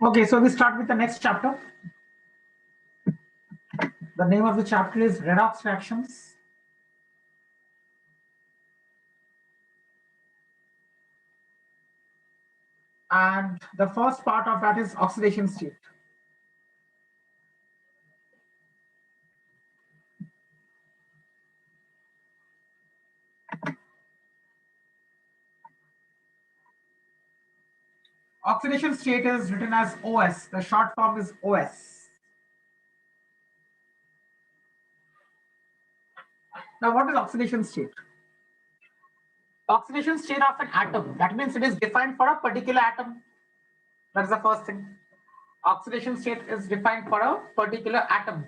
Okay, so we start with the next chapter. The name of the chapter is redox reactions. And the first part of that is oxidation state. Oxidation state is written as OS. The short form is OS. Now, what is oxidation state? Oxidation state of an atom. That means it is defined for a particular atom. That is the first thing. Oxidation state is defined for a particular atom.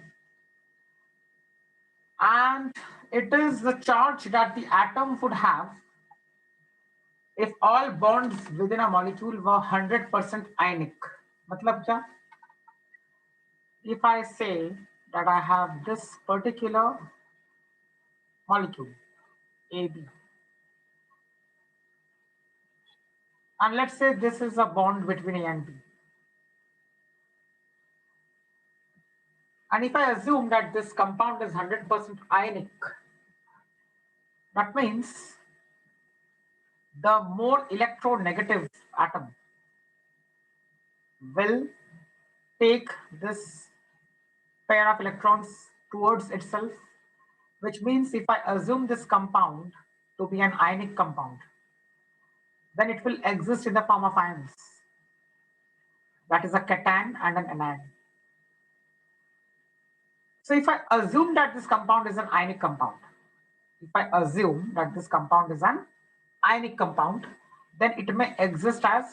And it is the charge that the atom would have if all bonds within a molecule were 100% ionic. Matlab kya? If I say that I have this particular molecule, AB, and let's say this is a bond between A and B. And if I assume that this compound is 100% ionic, that means the more electronegative atom will take this pair of electrons towards itself, which means if I assume this compound to be an ionic compound, then it will exist in the form of ions. That is a cation and an anion. So if I assume that this compound is an ionic compound, then it may exist as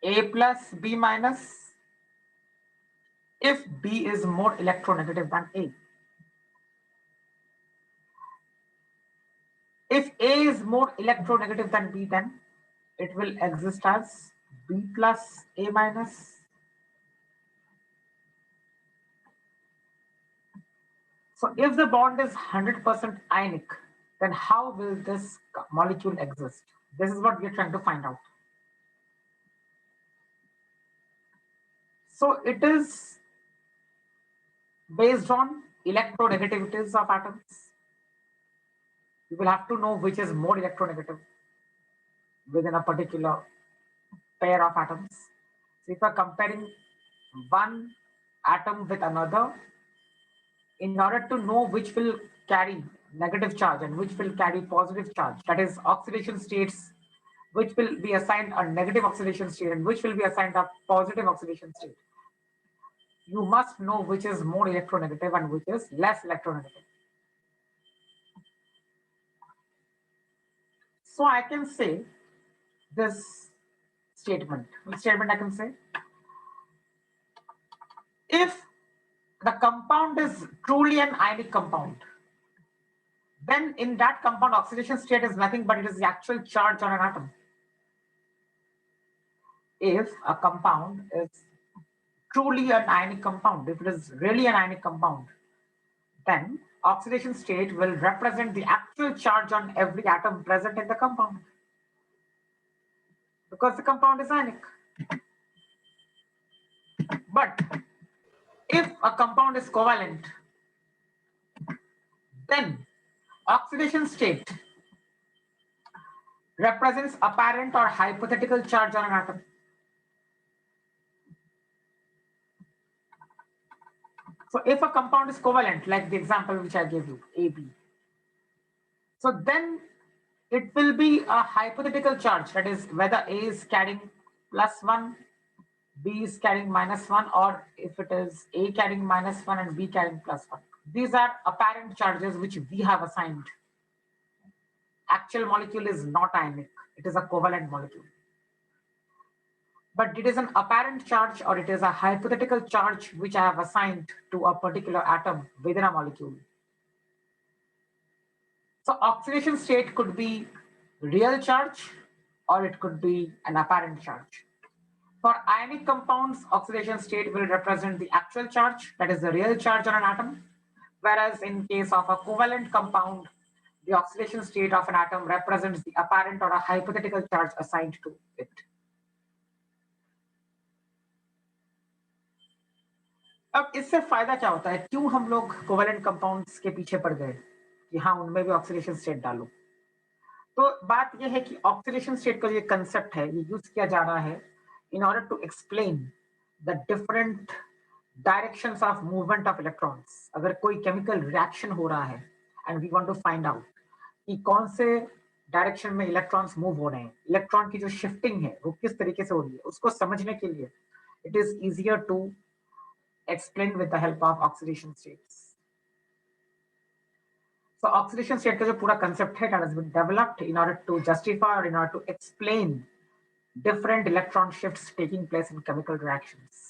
A plus B minus if B is more electronegative than A. If A is more electronegative than B, then it will exist as B plus A minus. So if the bond is 100% ionic, then how will this molecule exist? This is what we're trying to find out. So it is based on electronegativities of atoms. You will have to know which is more electronegative within a particular pair of atoms. So if you're comparing one atom with another, in order to know which will carry negative charge and which will carry positive charge, that is oxidation states, which will be assigned a negative oxidation state and which will be assigned a positive oxidation state, you must know which is more electronegative and which is less electronegative. So I can say this statement. Which statement I can say? If the compound is truly an ionic compound, then in that compound oxidation state is nothing but it is the actual charge on an atom. If a compound is truly an ionic compound, if it is really an ionic compound, then oxidation state will represent the actual charge on every atom present in the compound, because the compound is ionic. But if a compound is covalent, then oxidation state represents apparent or hypothetical charge on an atom. So if a compound is covalent, like the example which I gave you, AB, so then it will be a hypothetical charge, that is whether A is carrying +1, B is carrying -1, or if it is A carrying -1 and B carrying +1. These are apparent charges which we have assigned. Actual molecule is not ionic, it is a covalent molecule. But it is an apparent charge or it is a hypothetical charge which I have assigned to a particular atom within a molecule. So oxidation state could be real charge or it could be an apparent charge. For ionic compounds, oxidation state will represent the actual charge, that is the real charge on an atom. Whereas in case of a covalent compound, the oxidation state of an atom represents the apparent or a hypothetical charge assigned to it. अब इससे फायदा क्या होता है, क्यों हम लोग covalent compounds के पीछे पड़ गए कि हाँ उनमें भी ऑक्सीडेशन स्टेट डालो। तो बात यह है कि ऑक्सीडेशन स्टेट का जो कंसेप्ट है ये यूज किया जा रहा है in order to explain the different directions of movement of electrons. अगर कोई केमिकल रिएक्शन हो रहा है and we want to find out कि कौन से डायरेक्शन में इलेक्ट्रॉन्स मूव हो रहे हैं, इलेक्ट्रॉन की जो शिफ्टिंग है वो किस तरीके से हो रही है, उसको समझने के लिए it is easier to explain with the help of oxidation states. So oxidation state का जो पूरा concept है that has been developed in order to justify or in order to explain different electron shifts taking place in chemical reactions.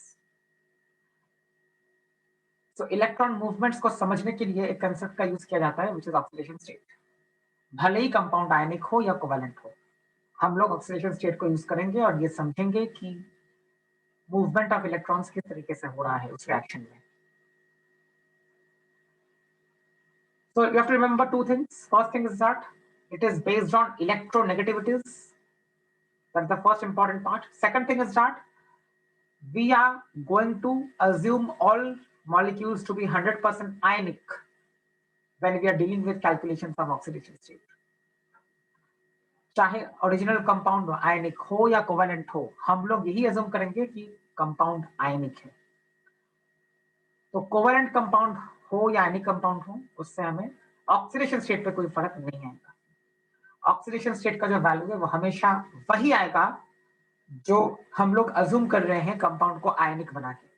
So electron movements को समझने के लिए एक concept का use किया जाता है which is oxidation state. भले ही compound ionic हो या covalent हो, हम लोग oxidation state को use करेंगे और ये समझेंगे कि movement of electrons किस तरीके से हो रहा है उस reaction में. So you have to remember two things. First thing is that it is based on electronegativities. That's the first important part. Second thing is that we are going to assume all molecules to be 100% ionic when we are dealing with calculations of oxidation state. चाहे original compound आयनिक हो या covalent हो, हम लोग यही assume करेंगे कि compound आयनिक है। तो कोवेलेंट कंपाउंड हो या आयनिक कंपाउंड हो, उससे हमें ऑक्सीडेशन स्टेट पे कोई फर्क नहीं आएगा। ऑक्सीडेशन स्टेट का जो वैल्यू है वो हमेशा वही आएगा जो हम लोग अज्यूम कर रहे हैं कंपाउंड को आयनिक बना के।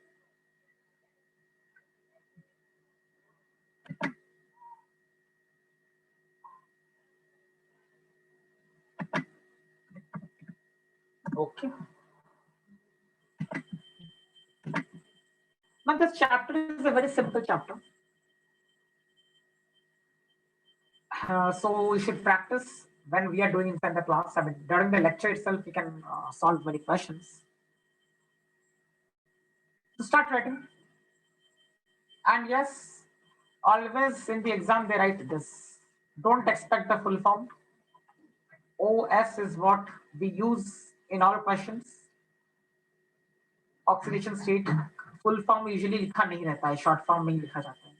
Okay. Now this chapter is a very simple chapter. So we should practice when we are doing inside the class. I mean, during the lecture itself, we can solve many questions. So start writing. And yes, always in the exam they write this. Don't expect the full form. OS is what we use in all questions. Oxidation state full form usually लिखा नहीं रहता है, short form में ही लिखा जाता है.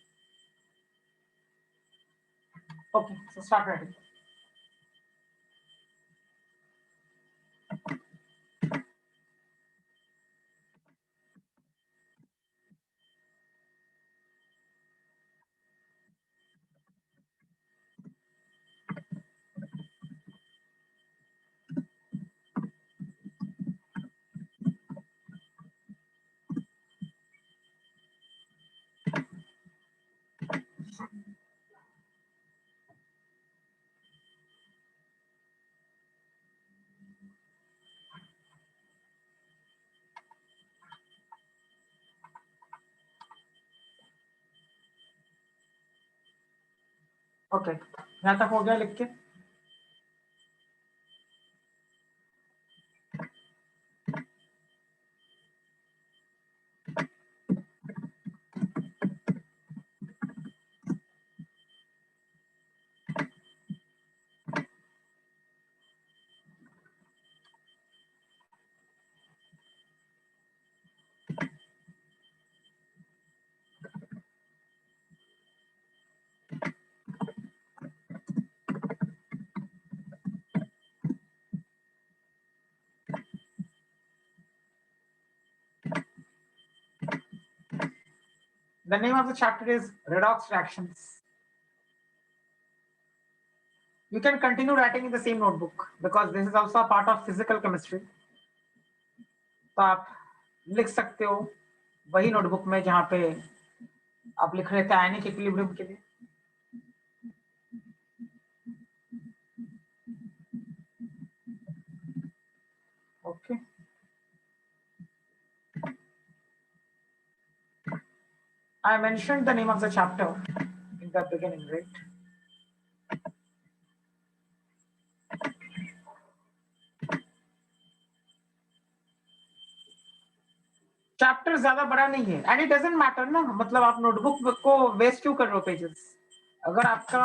Okay, so start writing. Okay, यहाँ तक हो गया लिख के? The name of the chapter is redox reactions. You can continue writing in the same notebook because this is also a part of physical chemistry. तो आप लिख सकते हो वही नोटबुक में जहाँ पे आप लिख रहे थे आयनिक इक्विलिब्रियम के लिए. Okay. I mentioned the name of the chapter in the beginning, right? Chapter ज्यादा बड़ा नहीं है एंड इट डजंट मैटर ना, मतलब आप नोटबुक को वेस्ट क्यों कर रहे हो पेजेस? अगर आपका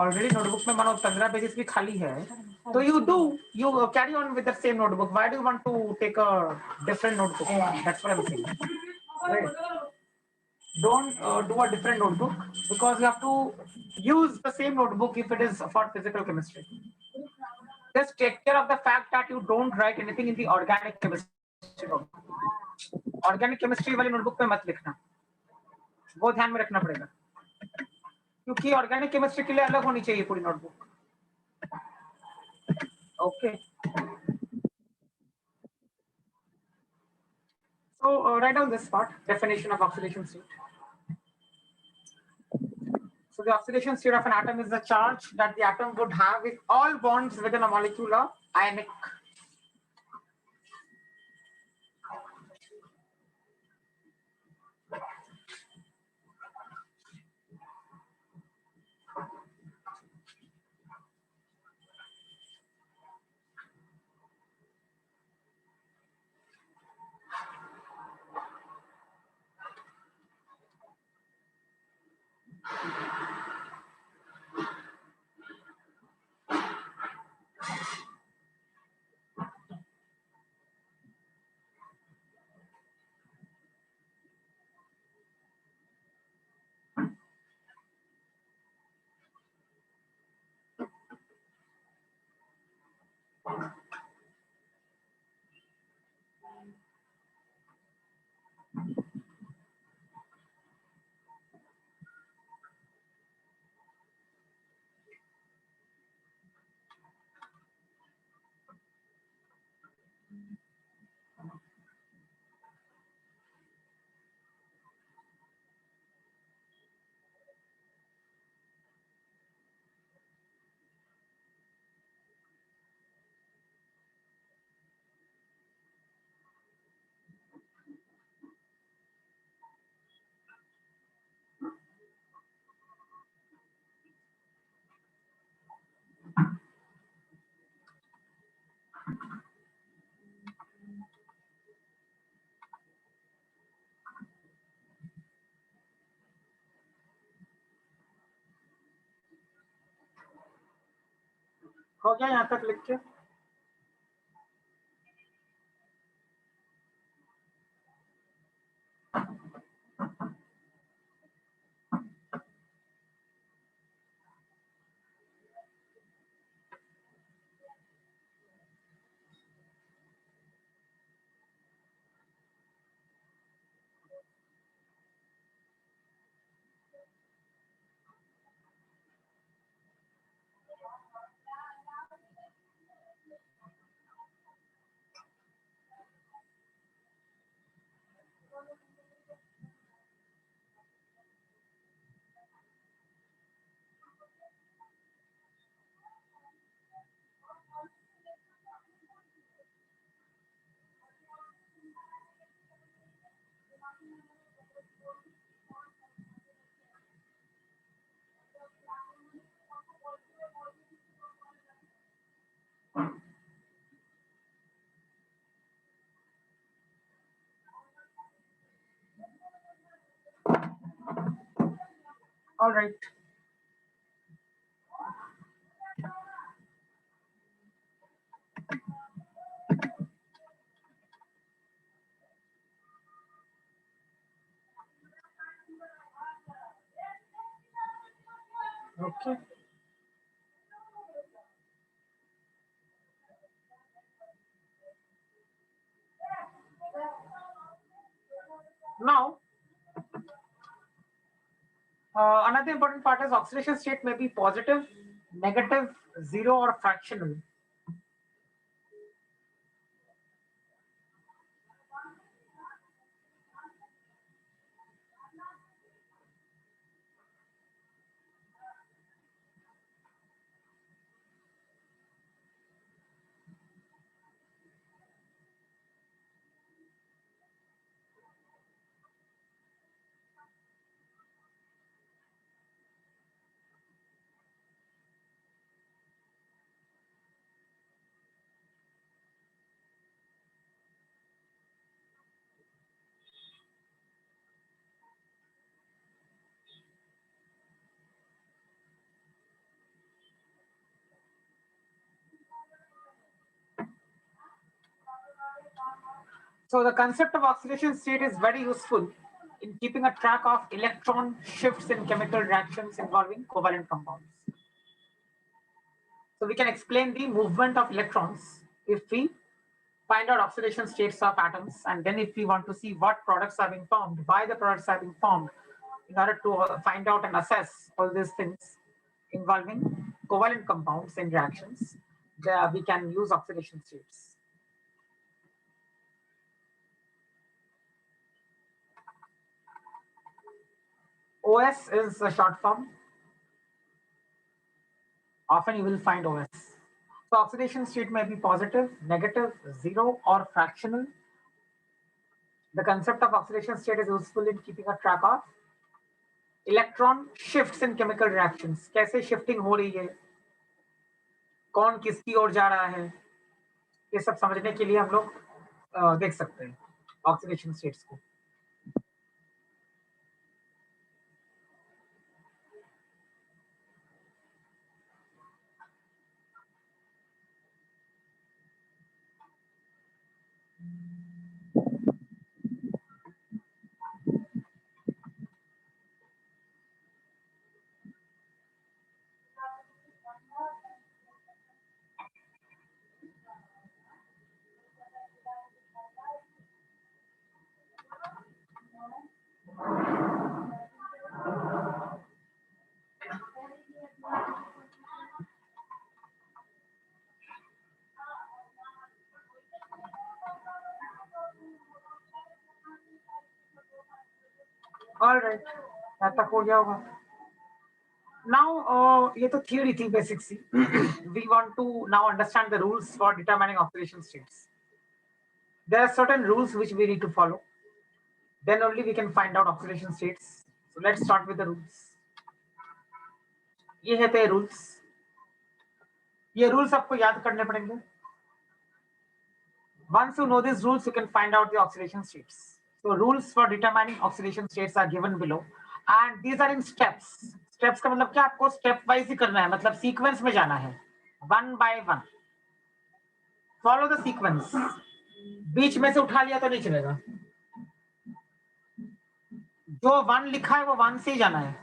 ऑलरेडी नोटबुक में मानो 15 पेजेस भी खाली है तो you carry on with the same notebook. Why do you want to take a different notebook? That's what I am saying, right? don't do a different notebook, because you have to use the same notebook if it is for physical chemistry. Just take care of the fact that you don't write anything in the organic chemistry notebook. Organic chemistry वाली notebook पे मत लिखना, वो ध्यान में रखना पड़ेगा, क्योंकि ऑर्गेनिक केमिस्ट्री के लिए अलग होनी चाहिए पूरी notebook. Okay. So write down this part, definition of oxidation state. So the oxidation state of an atom is the charge that the atom would have if all bonds within a molecule are ionic. हो गया यहाँ तक लिख के? All right. Okay. Now, another important part is oxidation state may be positive, negative, zero, or fractional. So the concept of oxidation state is very useful in keeping a track of electron shifts in chemical reactions involving covalent compounds. So we can explain the movement of electrons if we find out oxidation states of atoms, and then if we want to see what products are being formed, why the products are being formed, in order to find out and assess all these things involving covalent compounds in reactions, we can use oxidation states. OS is a short form. Often you will find OS. So oxidation state may be positive, negative, zero, or fractional. The concept of oxidation state is useful in keeping a track of electron shifts in chemical reactions, कैसे shifting हो रही है, कौन किसकी ओर जा रहा है, ये सब समझने के लिए हम लोग देख सकते हैं ऑक्सीडेशन स्टेट्स को. ऑल राइट, यहाँ तक हो गया होगा. Now, ये तो theory थी basic C. We want to now understand the rules for determining oxidation states. There are certain rules which we need to follow. Then only we can find out oxidation states. So let's start with the rules. ये है थे rules. ये rules आपको याद करने पड़ेंगे. Once you know these rules, you can find out the oxidation states. So rules for determining oxidation states are given below, and these are in steps. Steps का मतलब क्या, आपको step wise ही करना है, मतलब sequence में जाना है, one by one. Follow the sequence. बीच में से उठा लिया तो नहीं चलेगा. जो one लिखा है वो one से ही जाना है.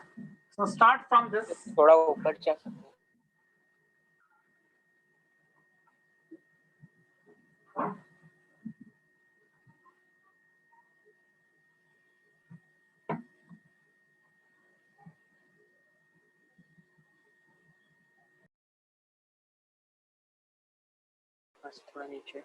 So start from this. थोड़ा ऊपर जा सकते हैं. थोड़ा नीचे.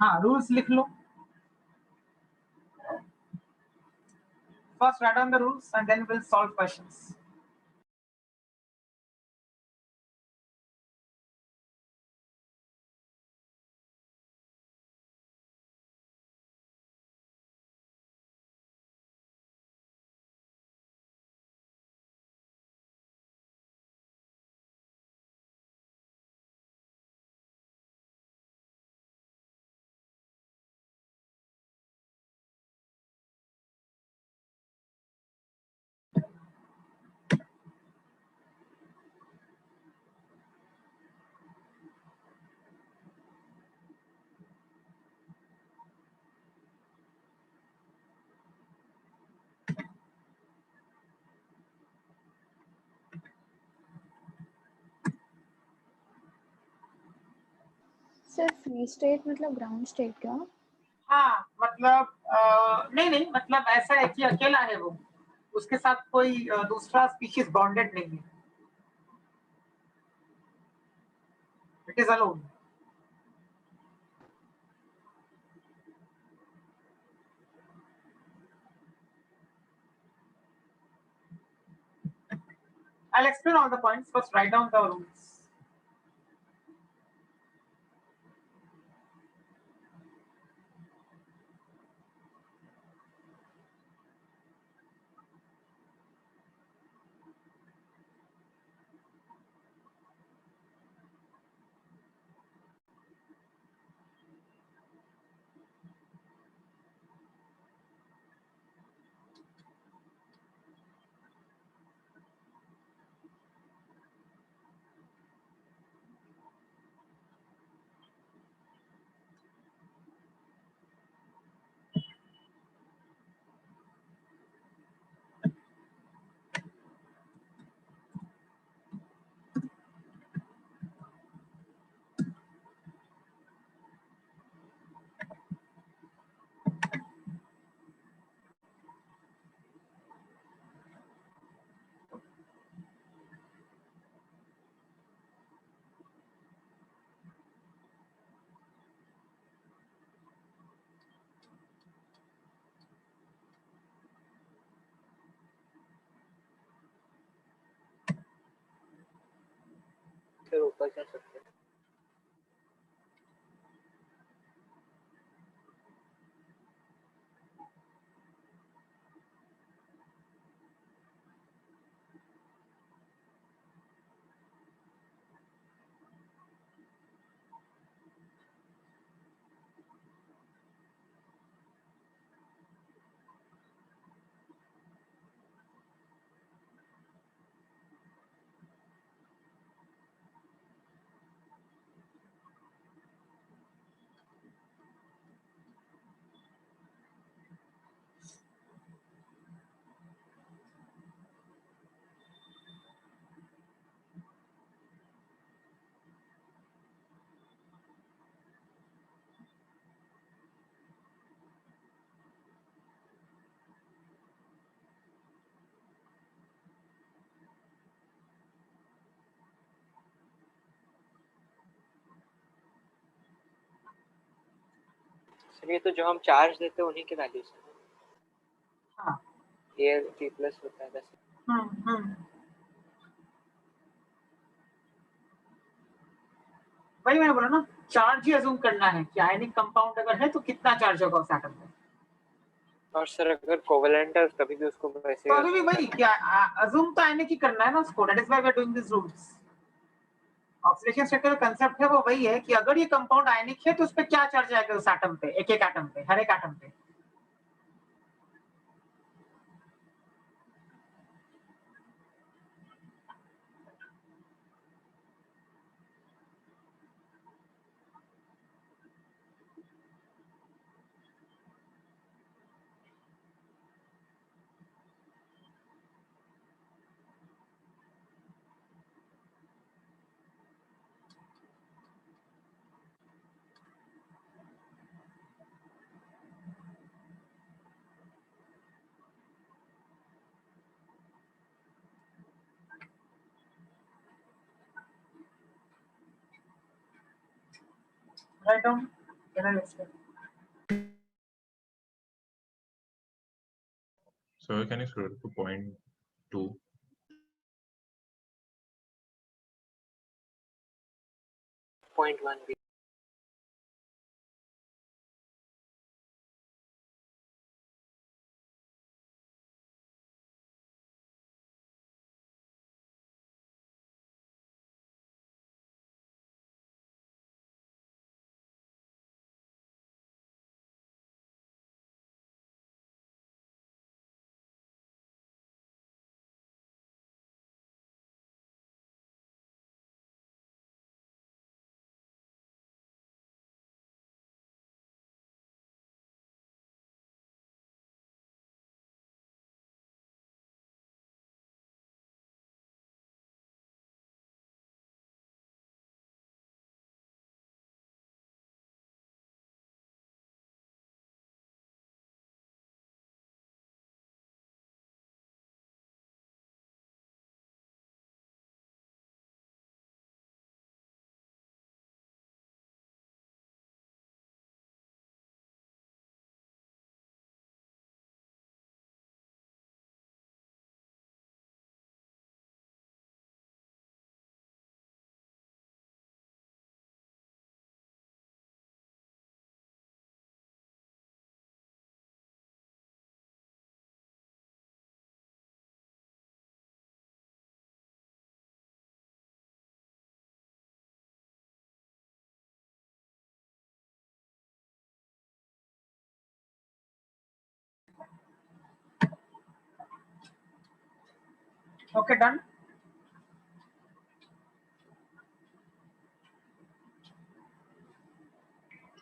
हाँ, rules लिख लो. First write down the rules and then we'll solve questions. Sir free state मतलब ग्राउंड स्टेट क्या? हाँ मतलब नहीं नहीं, मतलब ऐसा है कि अकेला है वो, उसके साथ कोई दूसरा स्पीशीज बॉन्डेड नहीं है, it is alone. I'll explain all the points. First, write down the rules. फिर ऊपर जा सकते हैं। सर ये तो जो हम चार्ज देते हैं उन्हीं के वैल्यूज है। हाँ। ये t प्लस होता है वैसे। वही मैंने बोला ना, चार्ज ही अज्यूम करना है कि आयनिक कंपाउंड अगर है तो कितना चार्ज होगा उस एटम में। और सर अगर कोवेलेंट है तभी भी उसको वैसे तो अभी भी वही क्या अज्यूम तो आयनिक ही करना है ना उसको, that is why we are doing this rules. Oxidation state का कंसेप्ट है वो वही है कि अगर ये कंपाउंड आयनिक है तो उस पर क्या चार्ज आएगा उस एटम पे, एक एक एटम पे, हर एक एटम पे। Write down, Sir, can you scroll to point 2? point 1 भी। Okay, done.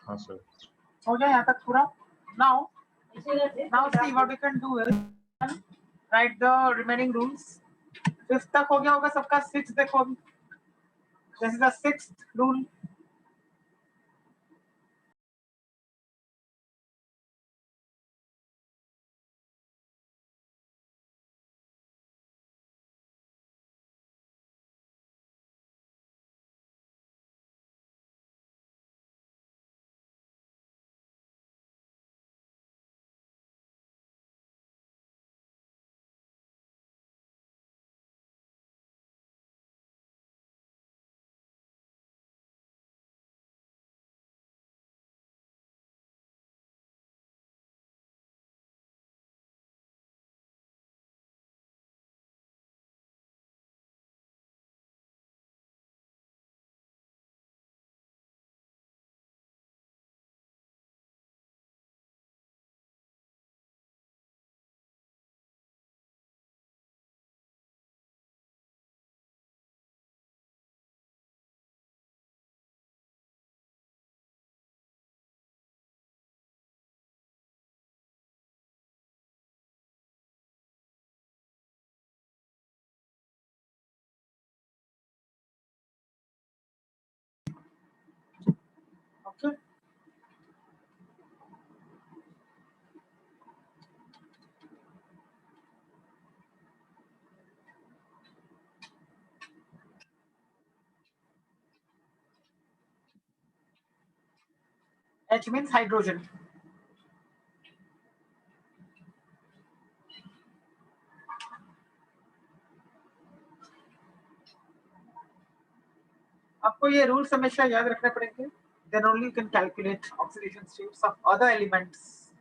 हाँ sir. हो गया यहाँ तक पूरा. Now see what we can do is write the remaining rules. Fifth तक हो गया होगा सबका. Sixth देखो अभी. This is the sixth rule. Okay. H means hydrogen. आपको ये rules हमेशा याद रखने पड़ेंगे. Then only you can calculate oxidation states of other elements.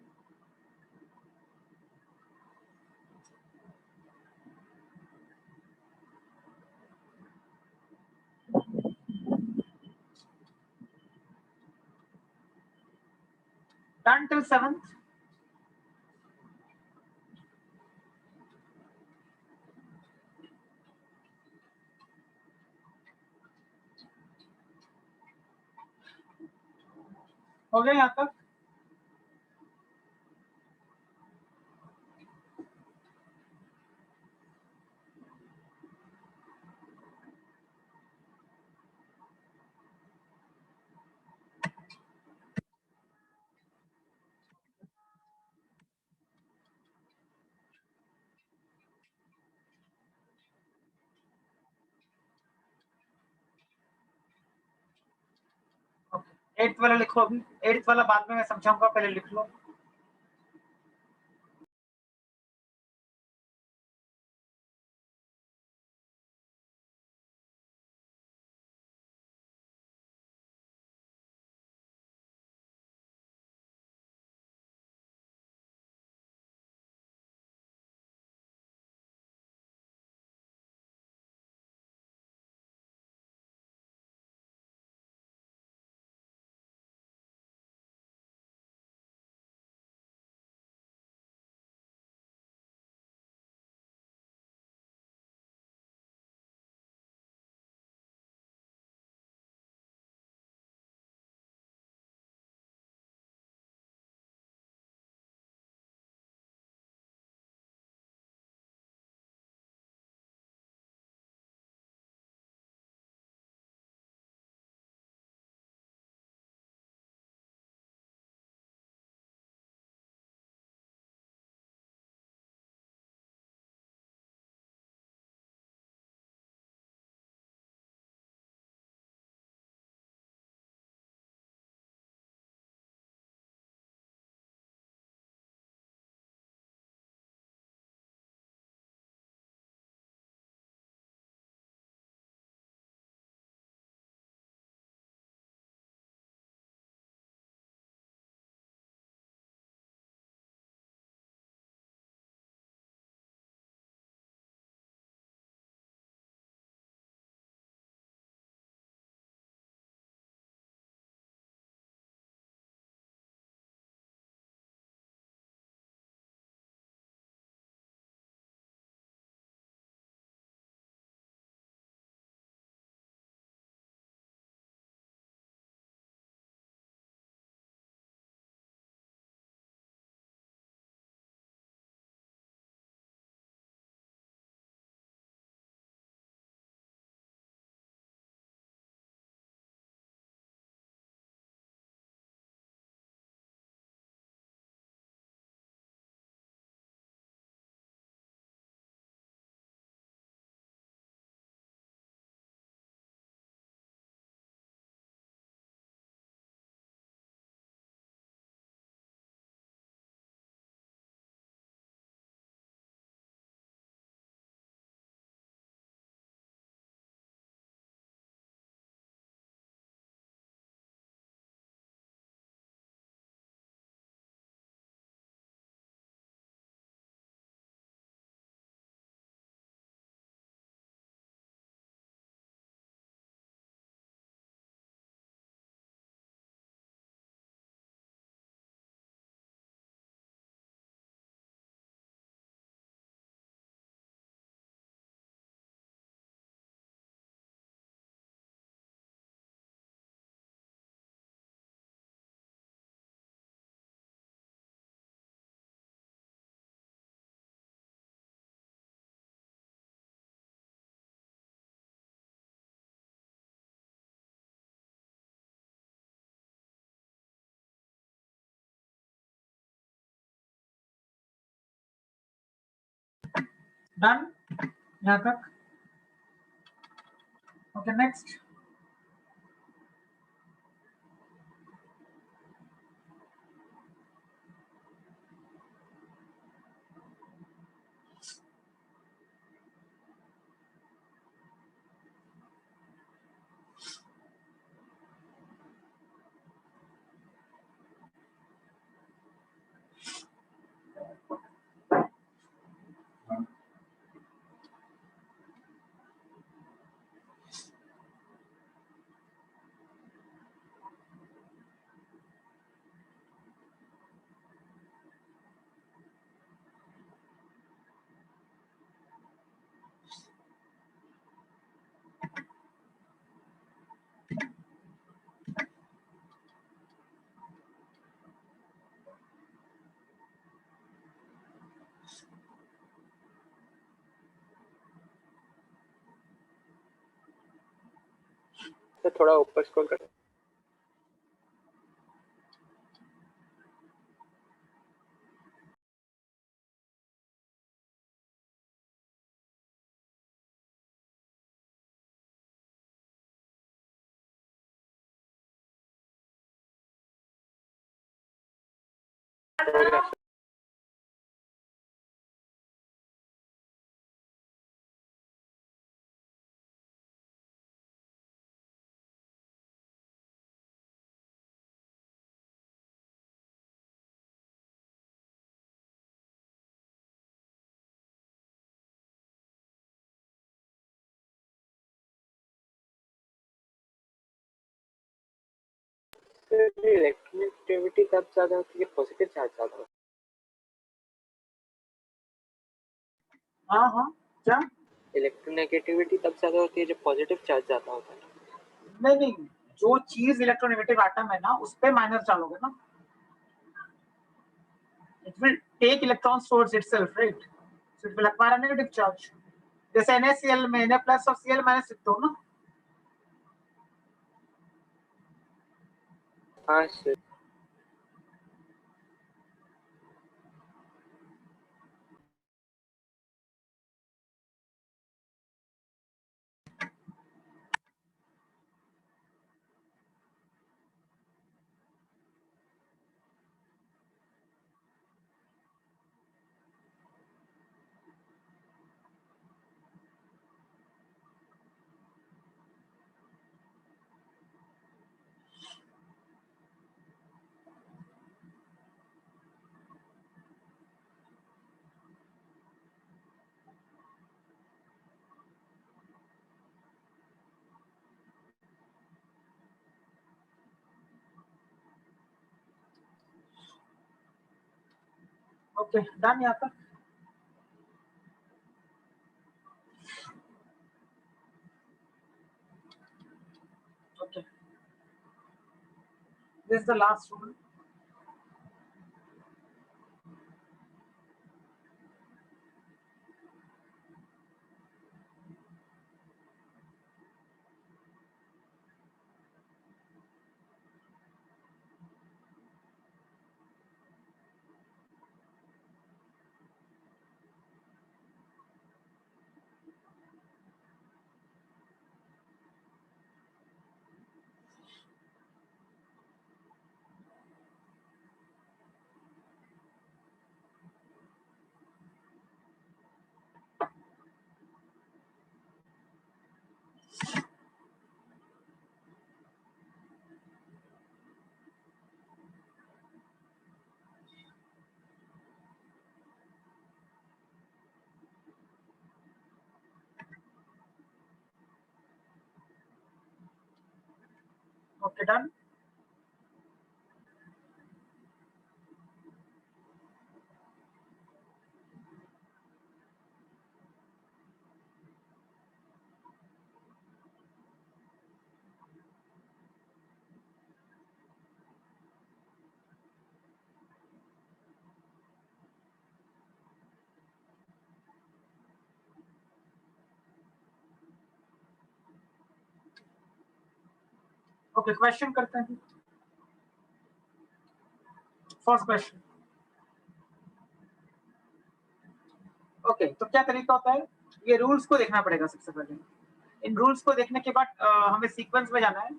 Done till 7th. हो गया यहाँ तक. एट्थ वाला लिखो अभी. एट्थ वाला बाद में मैं समझाऊंगा, पहले लिख लो. डन यहाँ तक? Okay next. तो थोड़ा ऊपर स्क्रॉल कर. इलेक्ट्रोनेगेटिविटी तब ज्यादा होती है पॉजिटिव चार्ज ज्यादा होता हाँ हाँ क्या? है. इलेक्ट्रोनेगेटिविटी तब ज्यादा होती है जब पॉजिटिव चार्ज ज्यादा होता है. नहीं नहीं, जो चीज इलेक्ट्रोनेगेटिव एटम है ना उस पे माइनस डालोगे ना, it will take electrons towards itself, right? So it will acquire a negative charge. जैसे NaCl में Na plus और Cl minus लिखते हो ना. हाँ सर. Okay, done यहाँ तक. Okay, this is the last one. Okay, done. Okay, question करते हैं. First question. Okay. ओके, तो क्या तरीका होता है, ये रूल्स को देखना पड़ेगा सबसे पहले। इन रूल्स को देखने के बाद हमें सीक्वेंस में जाना है।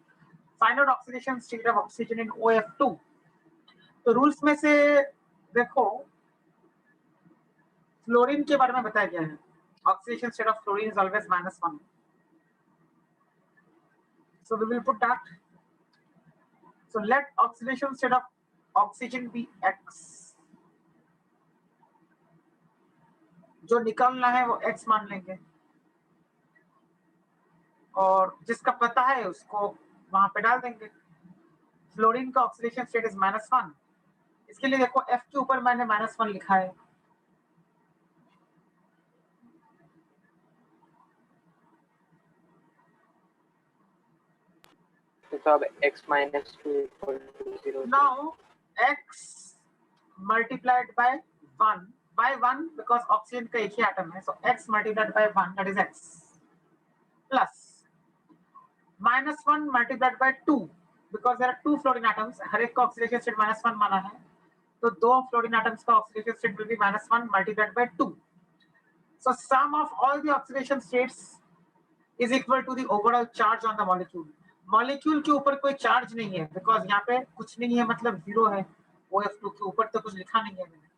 Find out oxidation state of oxygen in OF2। तो रूल्स में से देखो, फ्लोरीन के बारे में बताया गया है, oxidation state of fluorine is always -1, so we will put that. So let oxidation state of oxygen be X, जो निकलना है वो X मान लेंगे, और जिसका पता है उसको वहां पे डाल देंगे। फ्लोरीन का ऑक्सीडेशन स्टेट इज -1, इसके लिए देखो F के ऊपर मैंने -1 लिखा है। तो अब x minus 2 equal to 0. Now X multiplied by 1 because oxygen का एक ही एटम है, so X multiplied by 1 that is X plus -1 multiplied by 2 because there are 2 fluorine atoms, हर एक का ऑक्सीडेशन स्टेट -1 माना है, तो 2 fluorine atoms का oxidation state will be -1 multiplied by 2. So sum of all the oxidation states is equal to the overall charge on the molecule. Molecule के ऊपर कोई charge नहीं है बिकॉज यहाँ पे कुछ नहीं है, मतलब 0 है। OF2 के ऊपर तो कुछ लिखा नहीं है मैंने,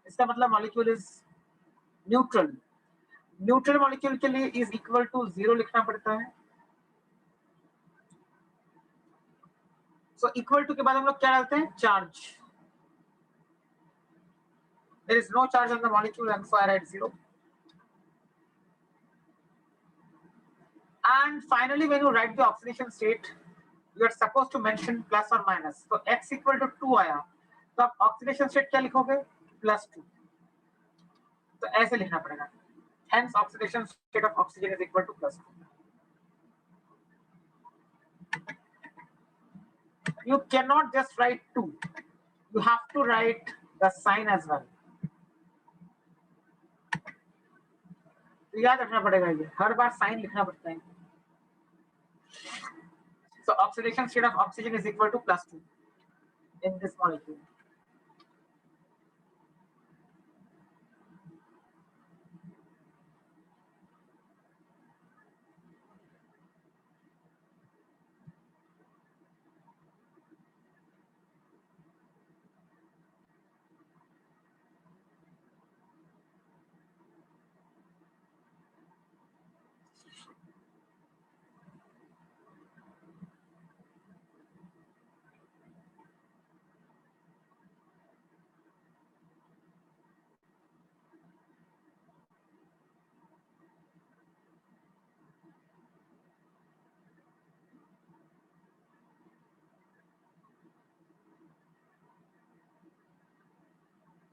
इसका मतलब molecule is neutral. Neutral molecule के लिए इज इक्वल टू 0 लिखना पड़ता है। सो इक्वल टू के बाद हम लोग क्या डालते हैं, charge. There is no charge on the molecule and so I write 0। And finally, when you write the oxidation state, you are supposed to mention plus or minus. So x equal to 2 आया, तो आप oxidation state क्या लिखोगे, +2। तो ऐसे लिखना पड़ेगा, hence oxidation state of oxygen is equal to +2. You cannot just write 2, you have to write the sign as well. तो याद रखना पड़ेगा, ये हर बार साइन लिखना पड़ता है। So oxidation state of oxygen is equal to +2 in this molecule.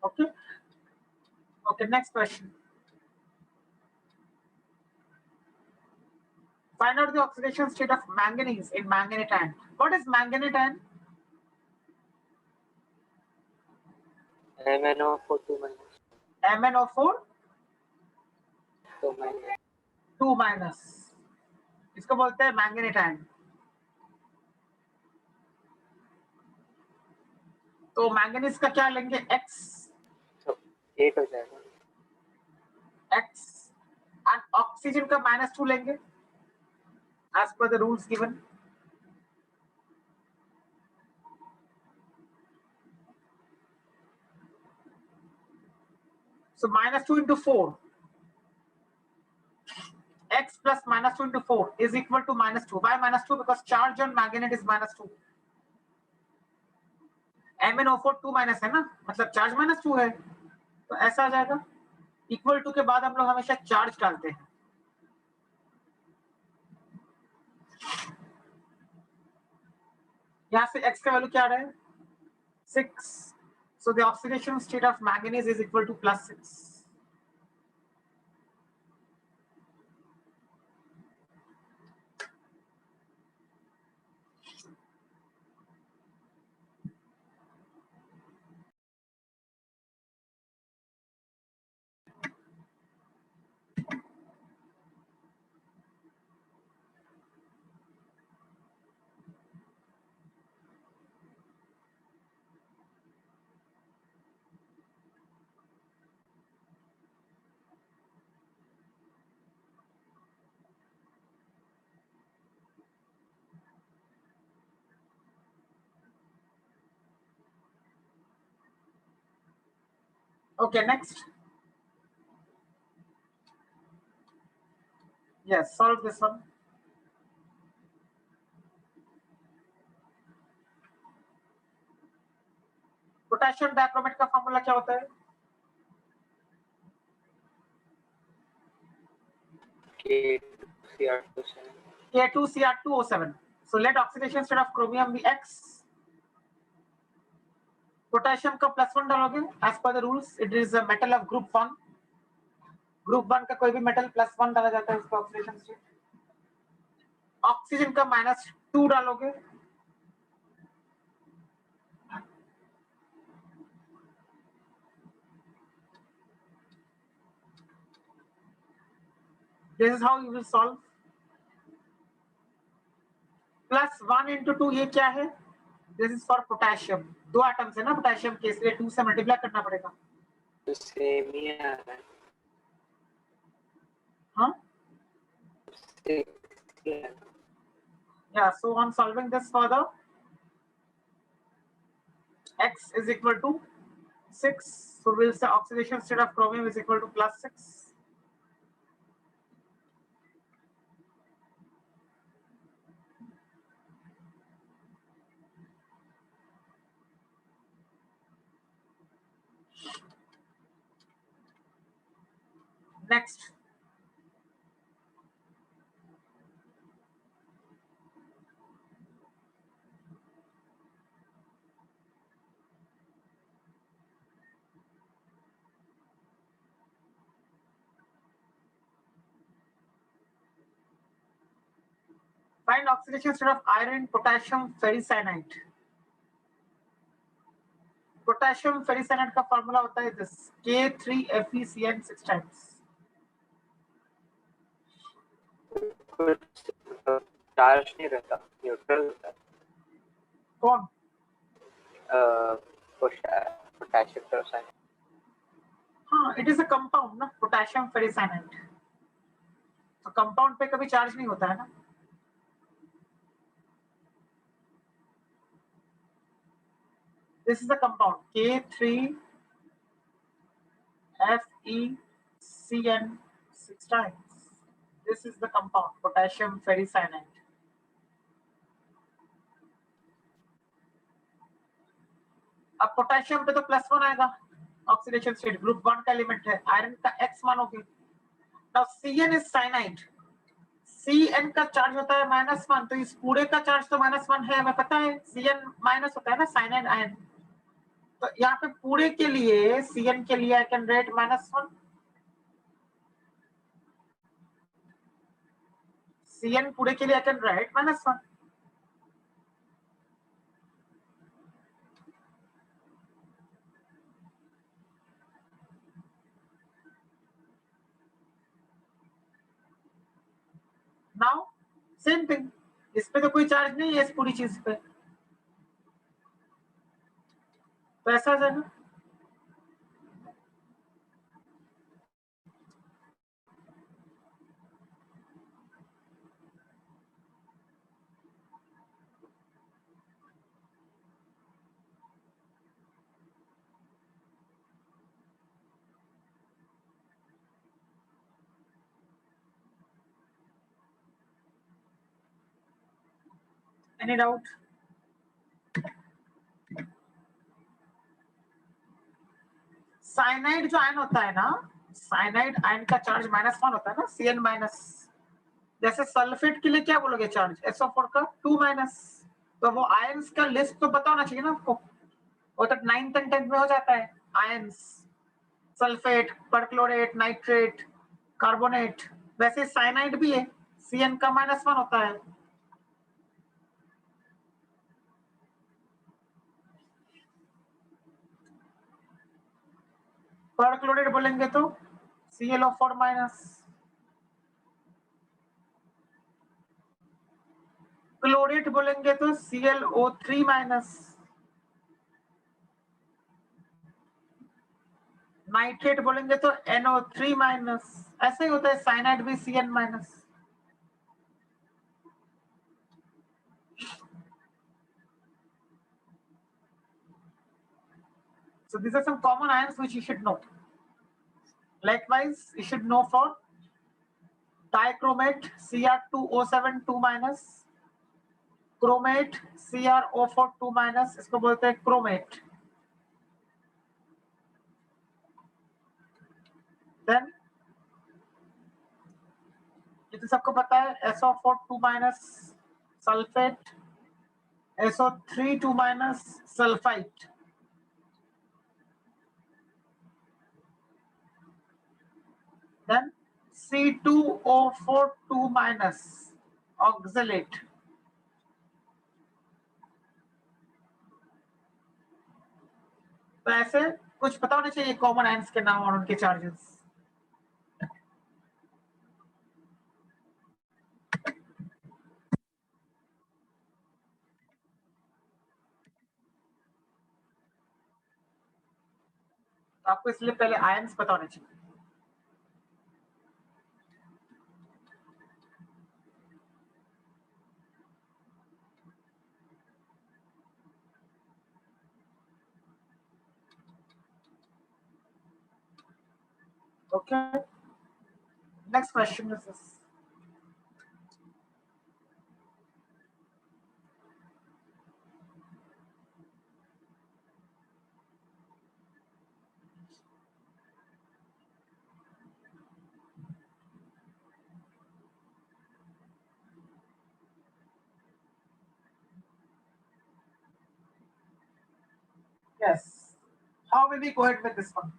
Okay. Okay, next question. Find out the oxidation state of manganese in manganettan. What is manganettan? MnO4 2 minus. MnO4 2 minus. 2 minus, इसको बोलते हैं मैंगनेटाइन। तो manganese का क्या लेंगे, X, तो 8 हो जाएगा। X and ऑक्सीजन का -2 लेंगे as per the rules given. So -2 into 4, X plus -2 into 4 is equal to -2. Why -2? Because charge on magnet is -2. MnO4 2 minus है ना, मतलब चार्ज -2 है, तो ऐसा आ जाएगा। इक्वल टू के बाद हम लोग हमेशा चार्ज डालते हैं। यहाँ से X का वैल्यू क्या आ रहा है, 6। So the oxidation state of manganese is equal to +6. Okay, next. Yes, solve this one. Potassium dichromate का फॉर्मूला क्या होता है? K2Cr2O7. So let oxidation state of chromium be X. Potassium का +1 डालोगे as per the rules. It is a metal of group 1. Group 1 का कोई भी metal +1 डाला जाता है उसका ऑक्सीडेशन स्टेट. ऑक्सीजन का -2 डालोगे. This is how you will solve. +1 into 2 ये क्या है? This is for potassium. 2 atoms है ना पोटेशियम के, इसलिए 2 से मल्टीप्लाई करना पड़ेगा. तो सेम ही आ रहा है. हाँ? Yeah. Yeah, so on solving this further, X is equal to 6. So we'll say oxidation state of chromium is equal to +6. Next. Find oxidation state of iron, potassium, ferricyanide. Potassium ferricyanide का formula होता है this K3FeCN 6 times. Charge नहीं रहता, neutral रहता है. कौन? Potassium फेरिसाइनाइड. हाँ, it is a compound ना, पोटेशियम फेरिसाइनाइड. तो कंपाउंड पे कभी चार्ज नहीं होता है ना. This is the compound K3FeCN 6 times. This is the compound potassium ferricyanide. अब पोटेशियम पे तो +1 आएगा, ऑक्सीडेशन स्टेट ग्रुप 1 का एलिमेंट है. आयरन का X मानोगे. Now CN is cyanide. CN का चार्ज होता है -1, तो इस पूरे का चार्ज तो -1 है, हमें पता है. CN माइनस होता है ना साइनाइड आयन. तो यहाँ पे पूरे के लिए CN के लिए आई कैन राइट -1. CN पूरे के लिए I can write -1. Now same thing, इस पे तो कोई चार्ज नहीं है इस पूरी चीज पे, तो ऐसा हो जाएगा. Any doubt? साइनाइड जो आयन होता है ना, साइनाइड आयन का चार्ज -1 होता है ना, CN माइनस. जैसे सल्फेट के लिए क्या बोलोगे चार्ज? SO4 का 2-. तो वो आयंस का लिस्ट तो पता होना चाहिए ना आपको, वो तो 9th and 10th में हो जाता है. Ions, sulphate, perchlorate, nitrate, carbonate. वैसे साइनाइड भी है, CN का -1 होता है. परक्लोरेट बोलेंगे तो ClO4-. क्लोरेट बोलेंगे तो ClO3-. नाइट्रेट बोलेंगे तो NO3-. ऐसे ही होता है साइनाइड भी CN-. So these are some common ions which you should know. Likewise, you should know for dichromate Cr2O7 2 minus, chromate CrO4 2 minus, इसको बोलते हैं क्रोमेट. देन ये तो सबको पता है SO4 2 minus sulphate, SO3 2 minus sulphite. Then C2O4 2 minus oxalate. तो ऐसे कुछ पता होना चाहिए कॉमन आयंस के नाम और उनके चार्जेस. आपको इसलिए पहले आयंस पता होने चाहिए. Okay. Next question is this. Yes. How will we go ahead with this one?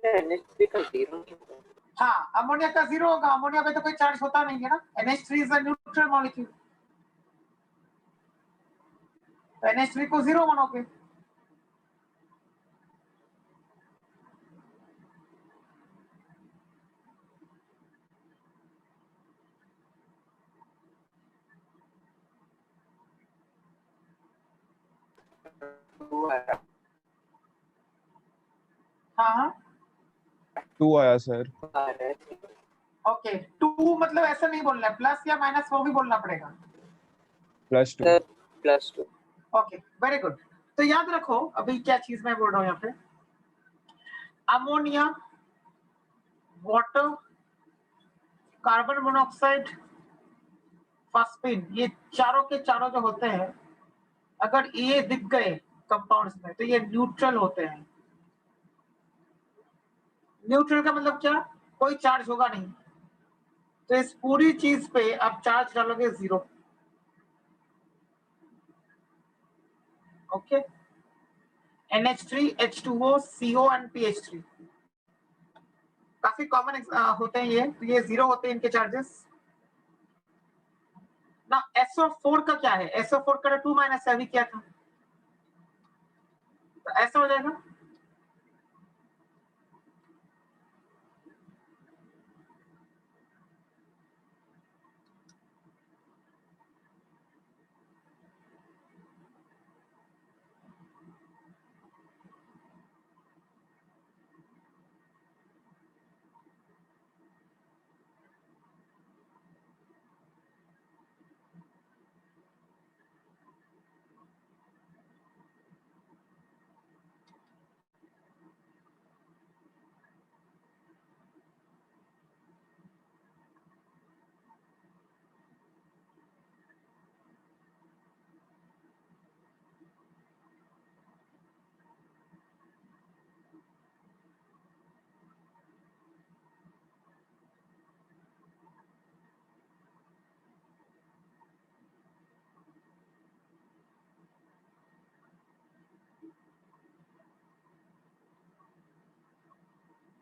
NH3 का जीरो. हाँ, अमोनिया का जीरो होगा. अमोनिया पे तो कोई चार्ज होता नहीं है ना. NH3 is a neutral molecule. तो NH3 को जीरो मानोगे. हाँ हाँ. 2 आया सर. ओके. 2 मतलब ऐसा नहीं बोलना है, प्लस या माइनस वो भी बोलना पड़ेगा. +2. +2. Okay, very good. तो याद रखो अभी क्या चीज मैं बोल रहा हूँ यहाँ पे. Ammonia, water, carbon monoxide, phosphine, ये चारों के चारों जो होते हैं, अगर ये दिख गए कंपाउंड्स में तो ये न्यूट्रल होते हैं. न्यूट्रल का मतलब क्या? कोई चार्ज होगा नहीं. तो इस पूरी चीज पे आप चार्ज डालोगे zero. Okay. NH3, H2O, CO and PH3 काफी कॉमन होते हैं ये. तो ये जीरो होते हैं इनके चार्जेस ना. SO4 का क्या है? SO4 का 2 माइनस अभी क्या था, तो ऐसा हो जाएगा.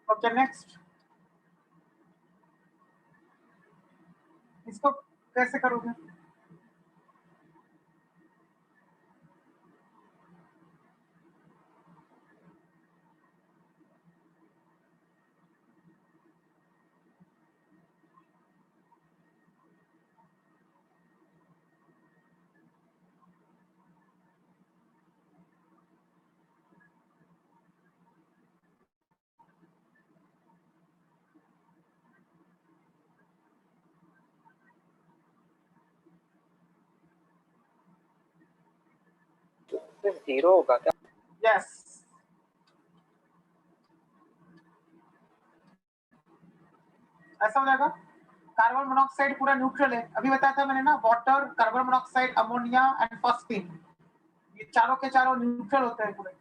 Okay, next. इसको कैसे करोगे? जीरो होगा क्या? यस, ऐसा हो जाएगा। कार्बन मोनोऑक्साइड पूरा न्यूट्रल है, अभी बताया था मैंने ना, water, carbon monoxide, ammonia and phosphine, ये चारों के चारों न्यूट्रल होते हैं पूरे।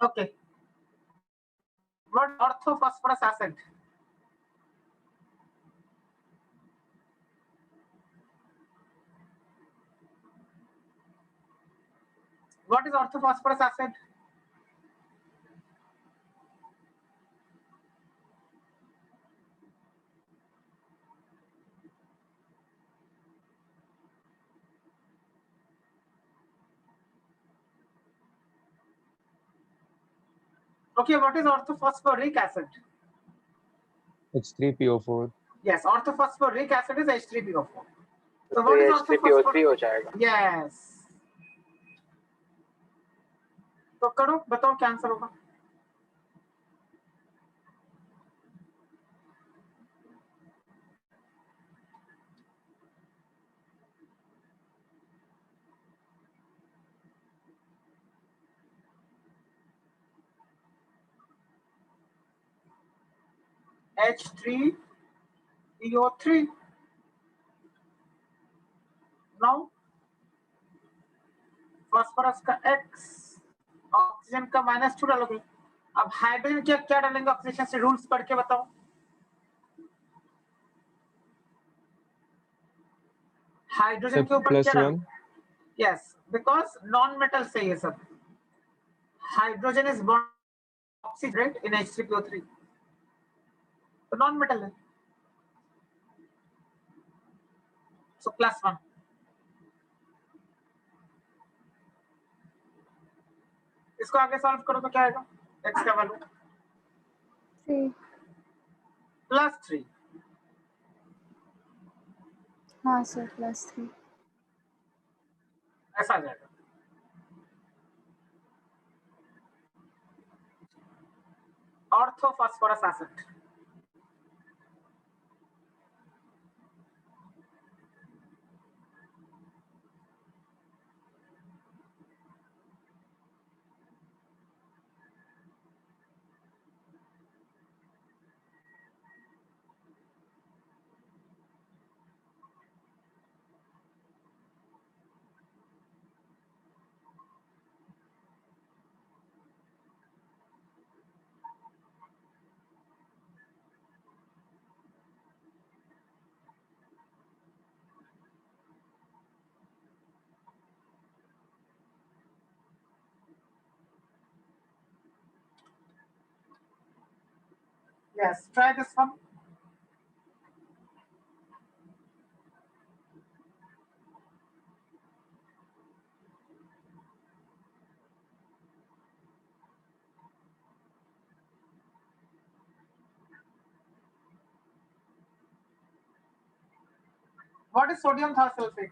Okay. What orthophosphorus acid? What is orthophosphorus acid? Okay, what is orthophosphoric acid? H3PO4. Yes, orthophosphoric acid is H3PO4. So तो what ये is H3PO3 हो जाएगा। Yes. तो करो, बताओ क्या आंसर होगा। H3PO3. Now फॉस्फोरस का X, ऑक्सीजन का -2 डालोगे। अब हाइड्रोजन क्या क्या डालेंगे ऑक्सीजन से, रूल्स पढ़ के बताओ। हाइड्रोजन के ऊपर क्या +1. डालोगे? यस, बिकॉज नॉन मेटल से ये सब। Hydrogen is bond oxygen in H3PO3, तो नॉन मेटल है, सो +1। इसको आगे सॉल्व करो तो क्या आएगा, x का वैल्यू 3. +3। हाँ सर, +3. ऐसा आ जाएगा। Orthophosphorous acid. Yes, try this one. What is sodium thiosulfate?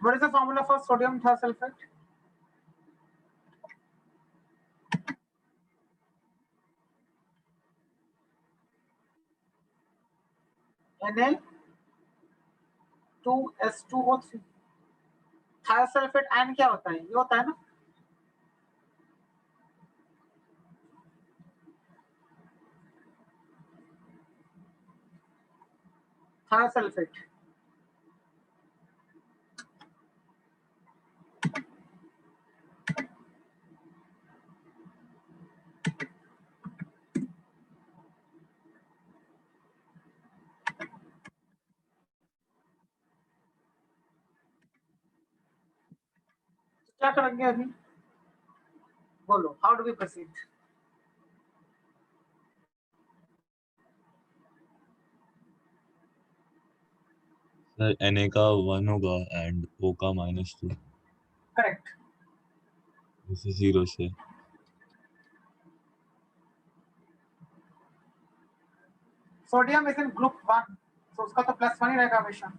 What is the formula for sodium thiosulfate? Na2S2O3. Thiosulphate ion क्या होता है? ये होता है ना, थायोसल्फेट। क्या करेंगे अभी? बोलो, how do we proceed? Sir Na का 1 होगा एंड O का -2। करेक्ट। इसे 0 से। सोडियम इज इन ग्रुप 1, तो उसका तो +1 ही रहेगा हमेशा।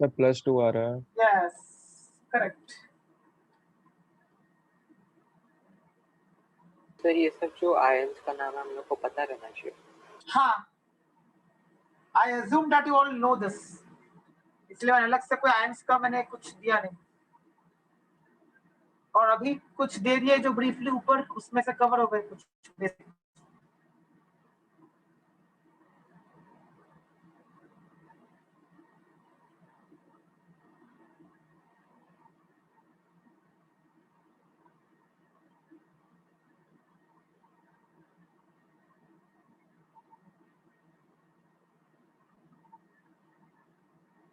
सर +2 आ रहा है। Yes, correct. सर ये सब जो आयंस का नाम है हम लोग को पता रहना चाहिए। हाँ, I assume that you all know this, इसलिए मैंने अलग से कोई आयंस का मैंने कुछ दिया नहीं, और अभी कुछ दे दिए जो ब्रीफली ऊपर उसमें से कवर हो गए कुछ बेसिक।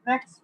नेक्स्ट,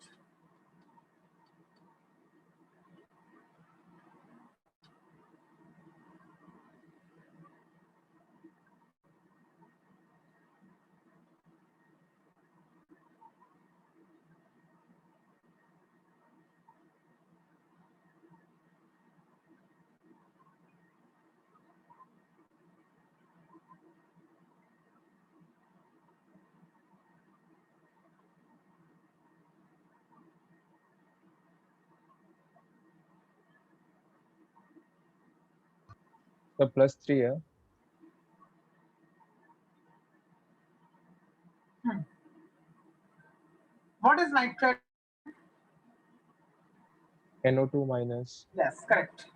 सर +3 है। What is nitrate? NO2-। Yes, correct.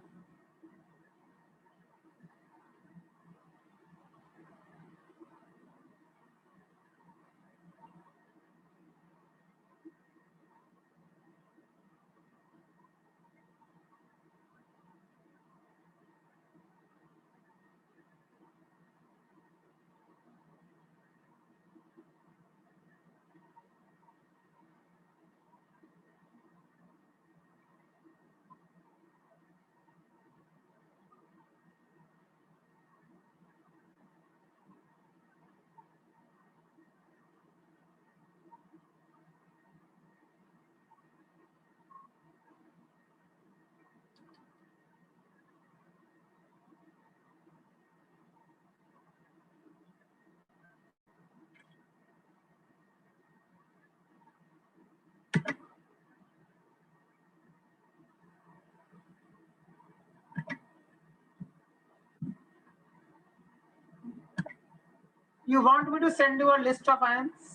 You want me to send you a list of ions?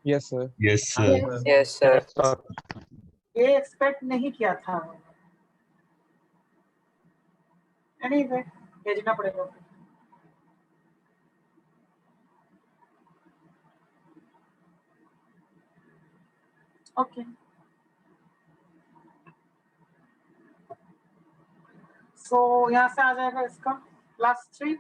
Yes sir. Yes sir. Yes sir. ये एक्सपेक्ट नहीं किया था। एनीवे, भेजना पड़ेगा। ओके, सो यहाँ से आ जाएगा इसका +3।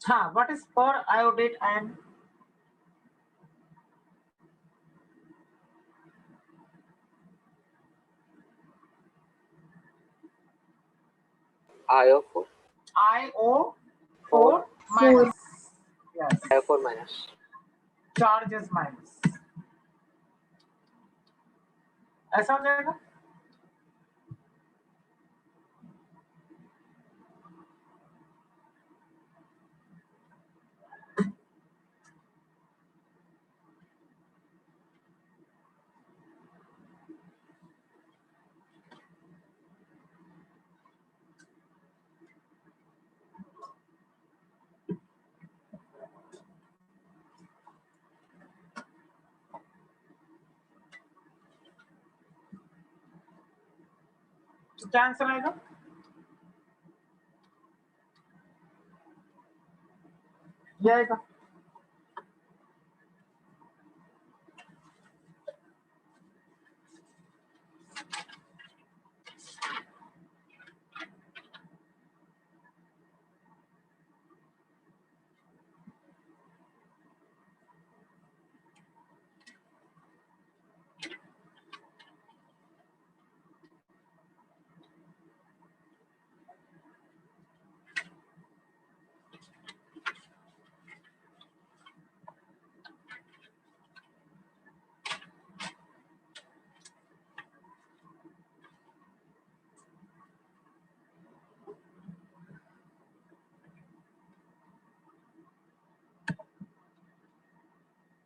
हाँ, what is per iodate ion? IO4. IO4 minus. Yes, IO4 minus. charge is minus. ऐसा हो जाएगा. तो क्या आंसर आएगा? ये आएगा.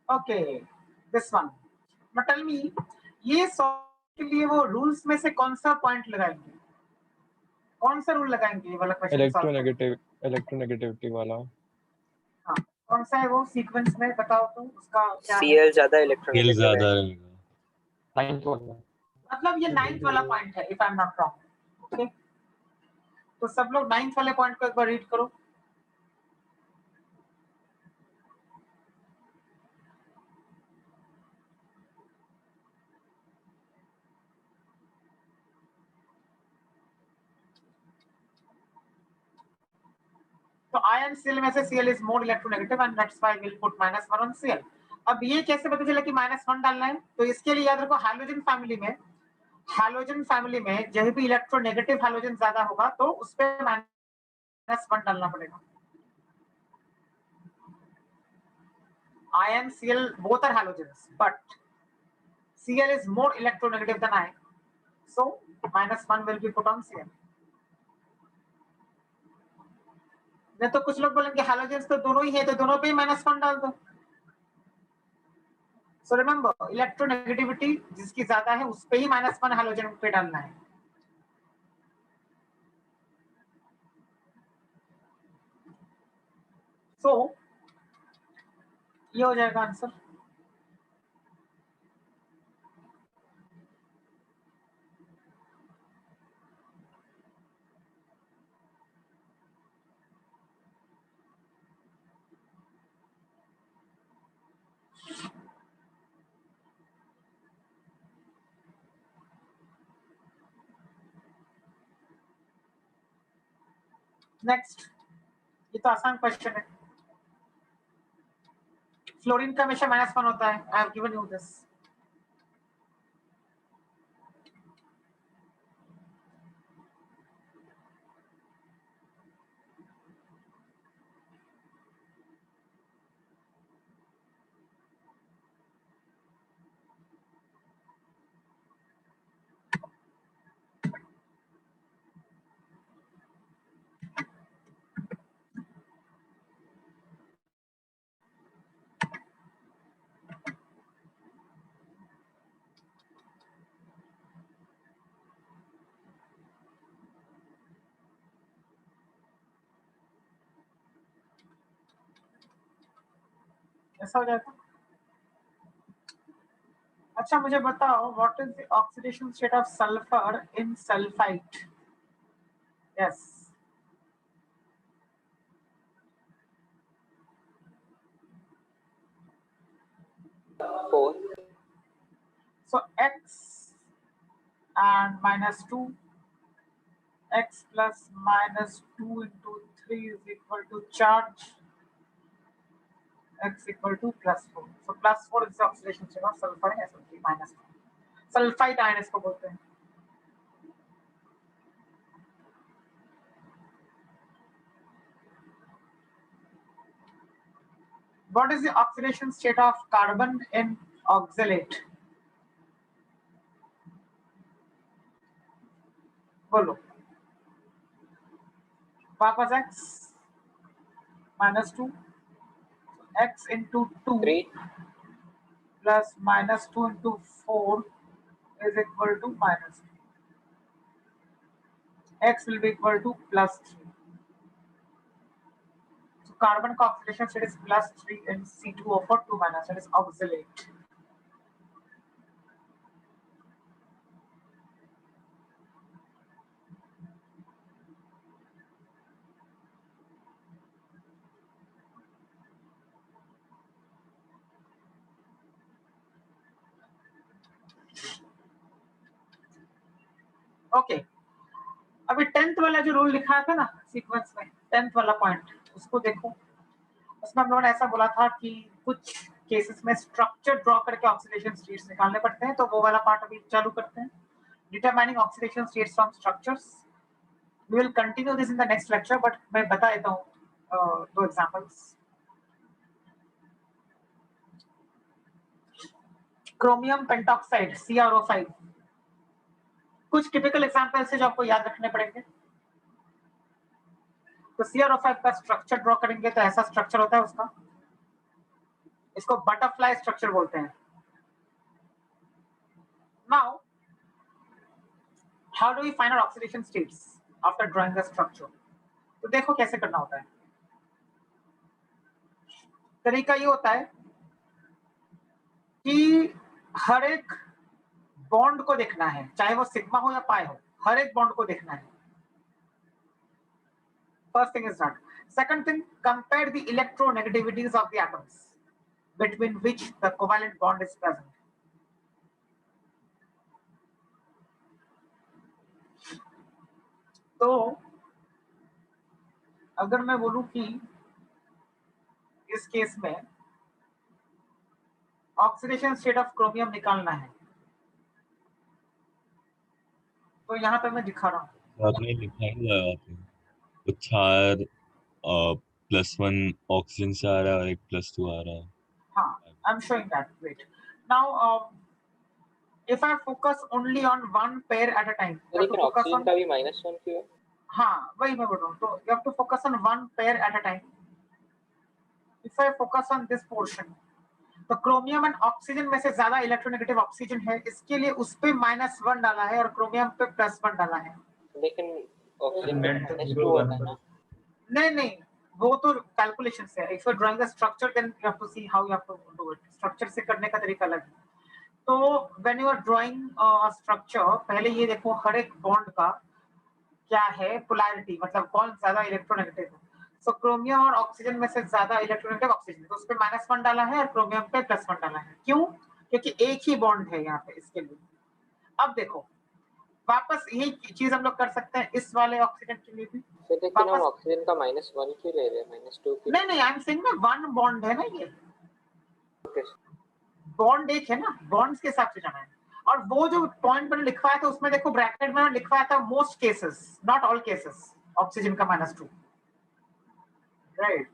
Okay, this one. Now tell me, ये सॉल्व के लिए वो रूल्स में से कौन सा पॉइंट लगाएंगे? कौन सा रूल लगाएंगे ये वाला क्वेश्चन सॉल्व करने? इलेक्ट्रोनेगेटिविटी वाला. हाँ, कौन सा है वो सीक्वेंस में बताओ तो उसका क्या है? Cl ज्यादा स्किल इलेक्ट्रोनेगेटिव ज्यादा है. रहेगा. 9th वाला. मतलब ये 9th वाला पॉइंट है, if I am not wrong. Okay, तो सब लोग 9th वाले पॉइंट को एक बार रीड करो. तो आयन Cl में से Cl is more electronegative and that's why we'll put -1 on Cl. अब ये कैसे पता चला कि -1 डालना है? तो इसके लिए याद रखो हैलोजन फैमिली में जब भी इलेक्ट्रोनेगेटिव हैलोजन ज्यादा होगा तो उस पे -1 डालना पड़ेगा. Iron Cl both are halogens, but Cl is more electronegative than iron, so -1 will be put on Cl. नहीं तो कुछ लोग बोलेंगे हैलोजेंस तो दोनों ही है तो दोनों पे ही -1 डाल दो. सो रिमेंबर इलेक्ट्रोनेगेटिविटी जिसकी ज्यादा है उस पे ही -1 हैलोजन पे डालना है. सो ये हो जाएगा आंसर. नेक्स्ट, ये तो आसान क्वेश्चन है. फ्लोरीन का हमेशा -1 होता है. I have given you this. ऐसा हो जाएगा. अच्छा मुझे बताओ what is the oxidation state of sulphur in sulphite? Yes, 4. so x and -2, x plus -2 into 3 is equal to charge X equal to +4. So +4 is the oxidation state of sulfur and SO3 -1. Sulphide ion इसको बोलते हैं. What is the oxidation state of carbon in oxalate? बोलो. वापस x -2, x into 2 3 plus -2 into 4 is equal to -2. X will be equal to +3. So carbon oxidation state is +3 in C2O4 2 minus, that is oxalate. Okay अभी 10th वाला जो rule लिखा था ना sequence में 10th वाला पॉइंट उसको देखो. उसमें हम लोगों ने ऐसा बोला था कि कुछ केसेस में स्ट्रक्चर ड्रॉ करके ऑक्सीडेशन स्टेट्स निकालने पड़ते हैं, तो वो वाला पार्ट अभी चालू करते हैं. Determining oxidation states from structures. We will continue this in the next lecture, but मैं बता देता हूँ 2 एग्जांपल्स. क्रोमियम पेंटॉक्साइड CrO5 कुछ टिपिकल एग्जांपल्स है जो आपको याद रखने पड़ेंगे. तो CrO5 का स्ट्रक्चर ड्रॉ करेंगे तो ऐसा स्ट्रक्चर होता है उसका. इसको बटरफ्लाई स्ट्रक्चर बोलते हैं. Now how do we find out oxidation states after drawing the structure? तो देखो कैसे करना होता है. तरीका ये होता है कि हर एक बॉन्ड को देखना है, चाहे वो सिग्मा हो या पाई हो, हर एक बॉन्ड को देखना है. First thing is that. Second thing, compare the electronegativities of the atoms between which the covalent bond is present. तो अगर मैं बोलूं कि इस केस में ऑक्सीडेशन स्टेट ऑफ क्रोमियम निकालना है, तो यहाँ पे मैं दिखा रहा हूँ. आपने लिखा ही लगा तो 4 +1 ऑक्सीजन से आ रहा है और एक +2 आ रहा है. हाँ, I'm showing that. Wait. Now, if I focus only on one pair at a time, you have to लेकिन focus ऑक्सीजन on. का भी -1 क्यों है? हाँ, वही मैं बोल रहा हूँ. तो you have to focus on one pair at a time. If I focus on this portion, तो क्रोमियम एंड ऑक्सीजन में से ज्यादा इलेक्ट्रोनेगेटिव ऑक्सीजन है, इसके लिए उस पे -1 डाला है और क्रोमियम पे +1 डाला है. लेकिन ऑक्सीजन पे -2 होता है ना. नहीं, वो तो कैलकुलेशन से है. If you drawing the structure then you have to see how you have to do it. Structure से करने का तरीका अलग है. तो when you are drawing a structure, पहले ये देखो हर एक बॉन्ड का क्या है पोलैरिटी, मतलब कौन ज्यादा इलेक्ट्रोनेगेटिव है. सो क्रोमियम और ऑक्सीजन में से ज्यादा इलेक्ट्रोनेगेटिव ऑक्सीजन है, तो उस पे -1 डाला है और क्रोमियम पे +1 डाला है. क्यों? क्योंकि एक ही बॉन्ड है यहाँ पे इसके लिए. अब देखो वापस यही चीज हम लोग कर सकते हैं इस वाले ऑक्सीजन के लिए भी. फिर लेकिन हम ऑक्सीजन का -1 क्यों ले रहे हैं, -2 क्यों? नहीं, आई एम सेइंग ना वन बॉन्ड है ना, ये Okay. बॉन्ड एक है ना, बॉन्ड्स के हिसाब से जाना है. और वो जो पॉइंट मैंने लिखवाया था उसमें देखो ब्रैकेट में लिखवाया था most cases, not all cases, oxygen का -2. राइट.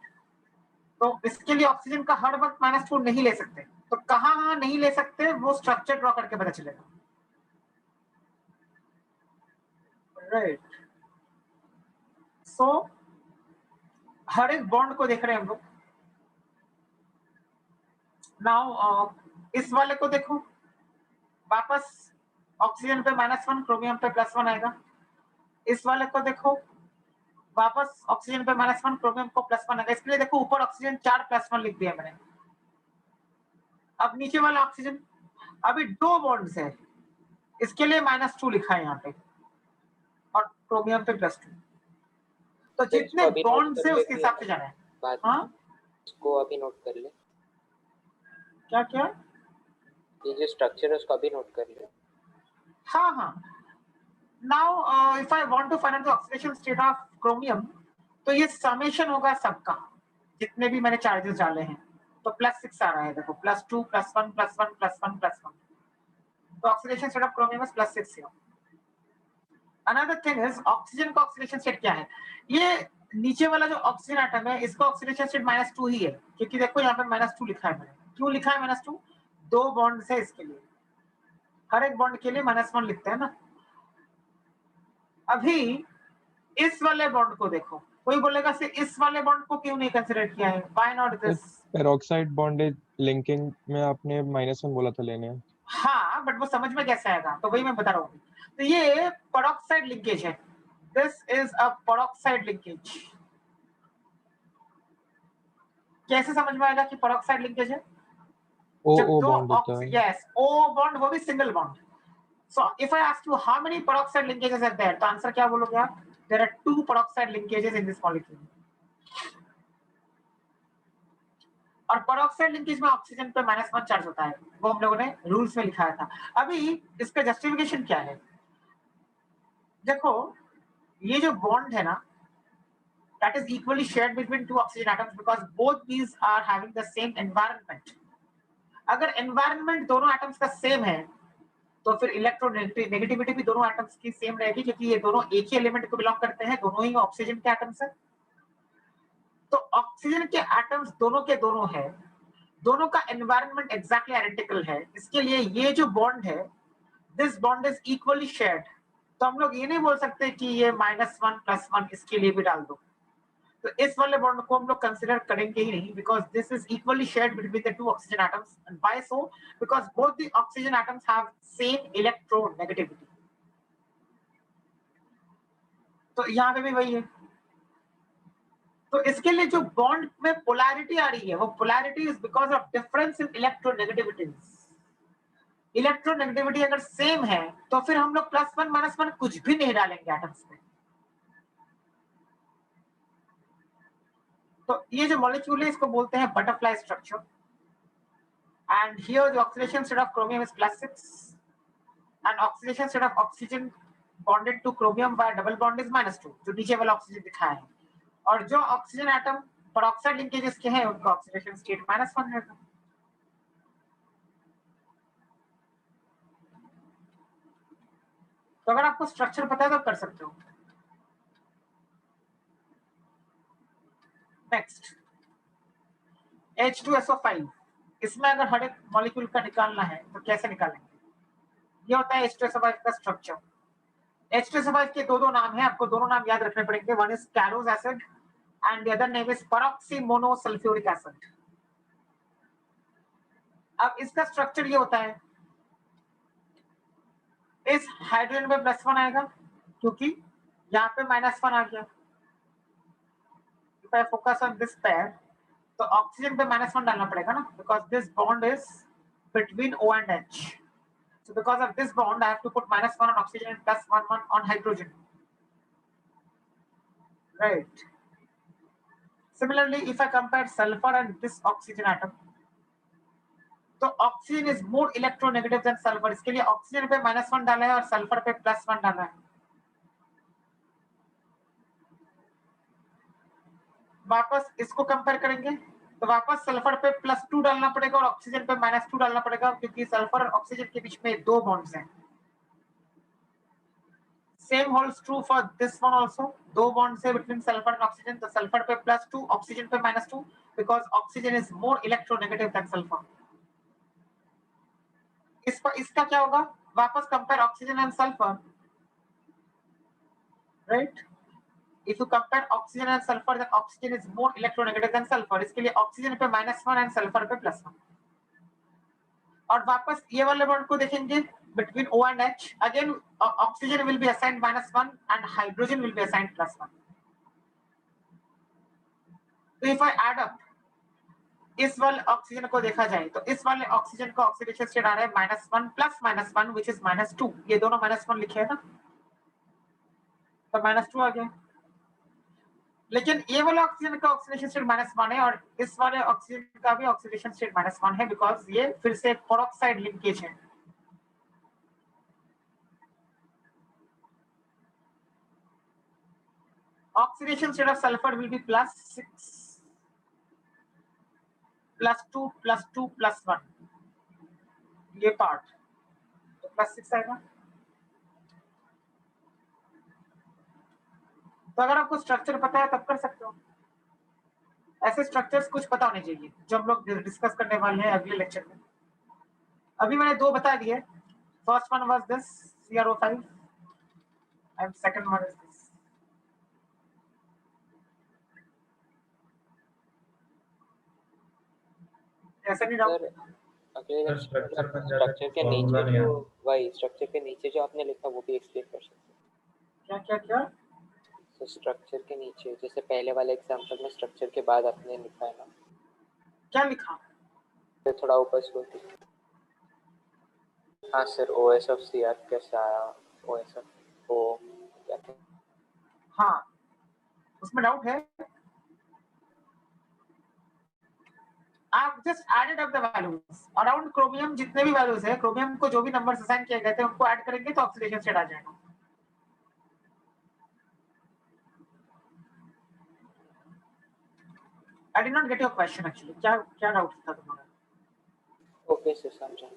तो इसके लिए ऑक्सीजन का हर वक्त -2 नहीं ले सकते. तो कहाँ नहीं ले सकते वो स्ट्रक्चर ड्रॉ करके पता चलेगा. राइट. सो हर एक बॉन्ड को देख रहे हैं हम लोग. नाउ इस वाले को देखो, वापस ऑक्सीजन पे -1, क्रोमियम पे +1 आएगा. इस वाले को देखो, वापस ऑक्सीजन पे -1, क्रोमियम को +1 आएगा. इसके लिए देखो ऊपर ऑक्सीजन 4 +1 लिख दिया मैंने. अब नीचे वाला ऑक्सीजन, अभी 2 बॉन्ड्स है, इसके लिए -2 लिखा है यहाँ पे और क्रोमियम पे +2. तो जितने बॉन्ड्स है उसके हिसाब से जाना है. हाँ, इसको अभी नोट कर ले. क्या ये जो स्ट्रक्चर है उसको अभी नोट कर ले. हाँ. Now if I want to find the oxidation state of chromium, तो ये समेशन होगा सबका, जितने भी मैंने चार्जेस डाले हैं. तो +6 आ रहा है, देखो +2 +1 +1 +1 +1, तो oxidation state of chromium is +6 here. Another thing is oxygen का ऑक्सीडेशन स्टेट क्या है? ये नीचे वाला जो ऑक्सीजन एटम है इसका ऑक्सीडेशन स्टेट -2 ही है, क्योंकि देखो यहाँ पे -2 लिखा है मैंने। क्यों लिखा है -2? 2 बॉन्ड है इसके लिए, हर एक बॉन्ड के लिए -1 लिखते हैं ना। अभी इस वाले बॉन्ड को देखो, कोई बोलेगा से इस वाले बॉन्ड को क्यों नहीं कंसीडर किया है? Why not this? Peroxide bondage linking में आपने -1 बोला था लेने। हाँ, बट वो समझ में कैसे आएगा, तो वही मैं बता रहा हूँ। तो ये पेरोक्साइड लिंकेज है, this is a peroxide linkage. कैसे समझ में आएगा कि पेरोक्साइड लिंकेज है? जब O दो बॉन्ड होता है। यस, O बॉन्ड, वो भी single bond. So if I ask you how many peroxide linkages are there, तो आंसर क्या बोलोगे आप? There are 2 peroxide linkages in this molecule. और पेरोक्साइड लिंकेज में ऑक्सीजन पे -1 चार्ज होता है, वो हम लोगों ने रूल्स में लिखाया था। अभी इसका जस्टिफिकेशन क्या है? देखो ये जो बॉन्ड है ना, that is equally shared between two oxygen atoms because both these are having the same environment. अगर environment दोनों atoms का सेम है तो फिर इलेक्ट्रोनेगेटिविटी भी दोनों एटम्स की सेम रहेगी, क्योंकि ये दोनों एक ही एलिमेंट को बिलोंग करते हैं, दोनों ही ऑक्सीजन के एटम्स हैं। तो ऑक्सीजन के एटम्स दोनों के दोनों है, दोनों का एनवायरनमेंट एग्जैक्टली आइडेंटिकल है, इसके लिए ये जो बॉन्ड है, this bond is equally shared. तो हम लोग ये नहीं बोल सकते कि ये -1 +1 इसके लिए भी डाल दो, तो इस वाले बॉन्ड को हम लोग कंसीडर करेंगे ही नहीं, because this is equally shared between the two oxygen atoms. And why so? Because both the oxygen atoms have same electronegativity. तो यहाँ पे भी वही है। तो इसके लिए जो बॉन्ड में पोलैरिटी आ रही है, वो polarity is because of difference in electronegativities. Electronegativity अगर सेम है तो फिर हम लोग +1 -1 कुछ भी नहीं डालेंगे एटम्स में। तो ये जो मॉलिक्यूल है इसको बोलते हैं butterfly structure. And here the oxidation state of chromium is +6 and oxidation state of oxygen bonded two chromium bye double bond is -2, जो नीचे वाला ऑक्सीजन दिखाया है। और जो ऑक्सीजन एटम पेरोक्साइड लिंकेजेस के हैं उनका ऑक्सीडेशन स्टेट -1 है। तो अगर आपको स्ट्रक्चर पता है तो कर सकते हो। नेक्स्ट H2SO5, इसमें अगर हर एक मॉलिक्यूल का निकालना है तो कैसे निकालेंगे? ये होता है H2SO5 का स्ट्रक्चर। H2SO5 के दो नाम हैं, आपको दोनों नाम याद रखने पड़ेंगे। One is Caro's acid and the other name is peroxymonosulphuric acid. अब इसका स्ट्रक्चर ये होता है, इस हाइड्रोजन पे +1 आएगा क्योंकि यहाँ पे -1 आ गया। If I focus on this pair तो ऑक्सीजन पे -1 डालना पड़ेगा ना, because this bond is between O and H. So because of this bond, I have to put -1 on oxygen and +1 on hydrogen. Right. Similarly, if I compare sulfur and this oxygen atom, तो oxygen is more electronegative then sulphur. इसके लिए oxygen पे -1 डाला है और sulphur पे +1 डाला है। वापस इसको कंपेयर करेंगे तो वापस सल्फर पे +2 डालना पड़ेगा और ऑक्सीजन पे -2 डालना पड़ेगा, क्योंकि सल्फर और ऑक्सीजन के बीच में 2 बॉन्ड्स हैं। Same holds true for this one also, 2 bonds है बिटवीन सल्फर एंड ऑक्सीजन, तो सल्फर पे +2 ऑक्सीजन पे -2, because oxygen is more electronegative then sulphur. इसका क्या होगा? वापस compare oxygen and sulphur, right? If you compare oxygen and sulfur, then oxygen is more electronegative than sulfur. इसके लिए oxygen पे -1 एंड सल्फर पे +1। और वापस ये वाले बॉन्ड को देखेंगे between O and H. Again, oxygen will be assigned -1 and hydrogen will be assigned +1. So if I add up, इस वाले ऑक्सीजन को देखा जाए तो इस वाले ऑक्सीजन का ऑक्सीडेशन स्टेट आ रहा है -1 + -1 which is -2। ये दोनों -1 लिखे हैं ना, तो -2 आ गया। लेकिन ये वाला ऑक्सीजन का ऑक्सीडेशन स्टेट -1 है और इस वाले ऑक्सीजन का भी ऑक्सीडेशन स्टेट -1 है, बिकॉज ये फिर से पेरोक्साइड लिंकेज है। Oxidation state of sulphur will be +6 +2 +2 +1, ये पार्ट तो +6 आएगा। तो अगर आपको स्ट्रक्चर पता है तब कर सकते हो। ऐसे स्ट्रक्चर्स कुछ पता होने चाहिए जो हम लोग डिस्कस करने वाले हैं अगले लेक्चर में। अभी मैंने 2 बता दिए। First one was this CrO5 and second one is this. ऐसा नहीं डाउट? सर अगले स्ट्रक्चर में स्ट्रक्चर के फॉर्मूला नीचे नहीं जो आता। वही स्ट्रक्चर के नीचे जो आपने लिखा वो भी एक्सप्लेन कर सकते हैं। क्या क्या क्या? तो स्ट्रक्चर के नीचे जैसे पहले वाले एग्जांपल में स्ट्रक्चर के बाद आपने लिखा है ना, क्या लिखा? तो थोड़ा ऊपर स्क्रॉल कीजिए। हाँ सर, OS ऑफ CR कैसे आया, OS ऑफ O क्या था? हाँ, उसमें डाउट है? आप just added up the values around chromium, जितने भी वैल्यूज है क्रोमियम को जो भी नंबर्स असाइन किए गए थे उनको ऐड करेंगे तो ऑक्सीडेशन स्टेट आ जाएगा। I did not get your question actually, क्या क्या डाउट था तुम्हारा? ओके सर, समझा।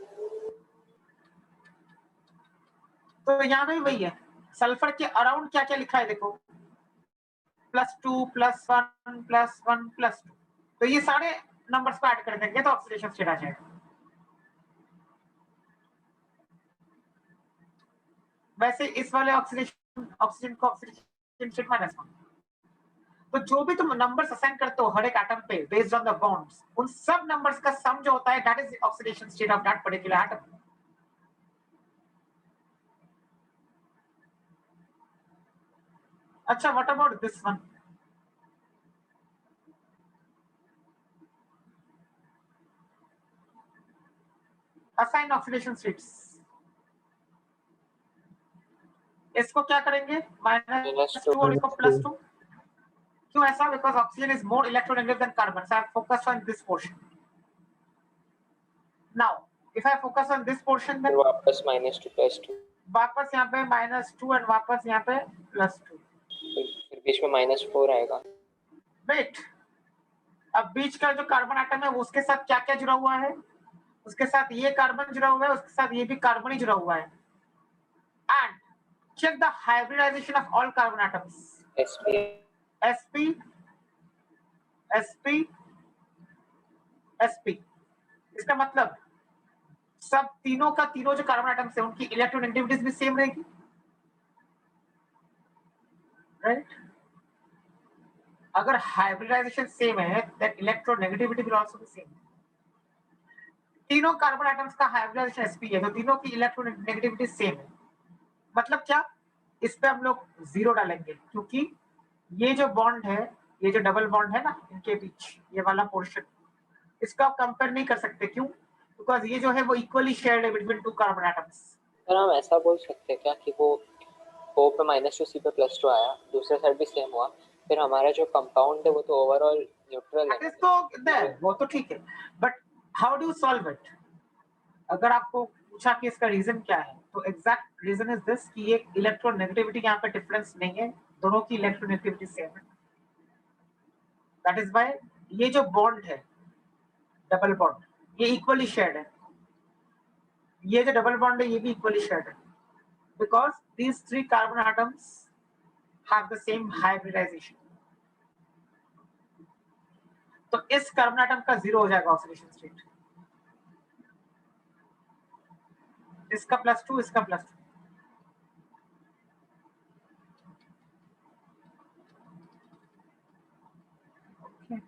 तो यहाँ पे वही है, सल्फर के अराउंड क्या क्या लिखा है देखो, +2 +1 +1 +2, तो ये सारे नंबर्स को ऐड कर देंगे तो ऑक्सीडेशन स्टेट आ जाएगा। वैसे इस वाले ऑक्सीजन को ऑक्सीडेशन स्टेट -1, तो जो भी तुम नंबर्स असाइन करते हो हर एक एटम पे बेस्ड ऑन द बॉन्ड्स, उन सब नंबर्स का सम जो होता है that is oxidation state of that particular atom. अच्छा, what about this one? Assign oxidation states, इसको क्या करेंगे -2 और इसको +2, क्यों ऐसा? Because oxygen is more electronegative than carbon, so I focus on this portion. Now if I focus on this portion फिर then वापस -2 +2, वापस यहाँ पे -2 एंड वापस यहाँ पे +2। फिर बीच में -4 आएगा। वेट, अब बीच का जो कार्बन एटम है उसके साथ क्या क्या जुड़ा हुआ है? उसके साथ ये कार्बन जुड़ा हुआ है, उसके साथ ये भी कार्बन ही जुड़ा हुआ है। And check the hybridization of all carbon atoms. SP sp sp sp, इसका मतलब सब तीनों का तीनों जो कार्बन एटम्स है उनकी इलेक्ट्रोनेगेटिविटीज भी सेम रहेगी, राइट? अगर हाइब्रिडाइजेशन सेम है then electronegativity will also be same. तीनों कार्बन एटम्स का हाइब्रिडाइजेशन sp है तो तीनों की इलेक्ट्रोनेगेटिविटी सेम है। मतलब क्या? इस पे हम लोग 0 डालेंगे क्योंकि ये जो बॉन्ड है, ये जो डबल बॉन्ड है ना इनके बीच, ये वाला पोर्शन, इसको आप कंपेयर नहीं कर सकते। क्यों? बिकॉज ये जो है वो इक्वली शेयर्ड है बिटवीन 2 कार्बन एटम्स। सर हम ऐसा बोल सकते हैं क्या कि वो O पे -2 C पे +2 आया, दूसरे साइड भी सेम हुआ, फिर हमारा जो कंपाउंड है वो तो ओवरऑल न्यूट्रल है। तो वो तो ठीक है, but how do you solve it? अगर आपको पूछा कि इसका रीजन क्या है तो एग्जैक्ट रीजन इज दिस कि ये इलेक्ट्रोनेगेटिविटी यहाँ पे डिफरेंस नहीं है, दोनों की इलेक्ट्रोनेगेटिविटी सेम है। दैट इज व्हाई ये जो बॉन्ड है डबल बॉन्ड, ये इक्वली शेयर्ड है। ये जो डबल बॉन्ड है ये भी इक्वली शेयर्ड है because these 3 carbon atoms have the same hybridization. तो इस कार्बन एटम का 0 हो जाएगा ऑक्सीडेशन स्टेट, इसका +2 इसका +2। okay.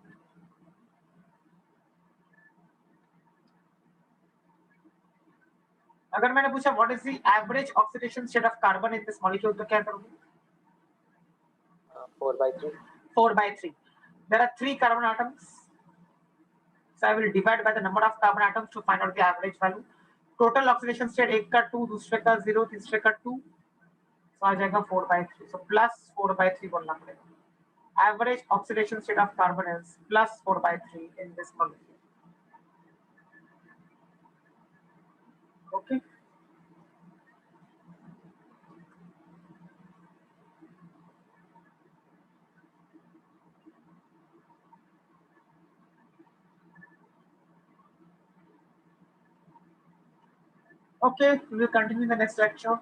अगर मैंने पूछा what is the average oxidation state of carbon in this molecule तो क्या करोगे? 4/3 4/3। There are 3 carbon atoms, so I will divide by the number of carbon atoms to find out the average value. Total oxidation state एक का 2, दूसरे का 0, तीसरे का 2, तो आ जाएगा 4/3। सो +4/3 बोलना पड़ेगा। Average oxidation state of carbon is +4/3 in this molecule. Okay, Okay, we will continue in the next lecture.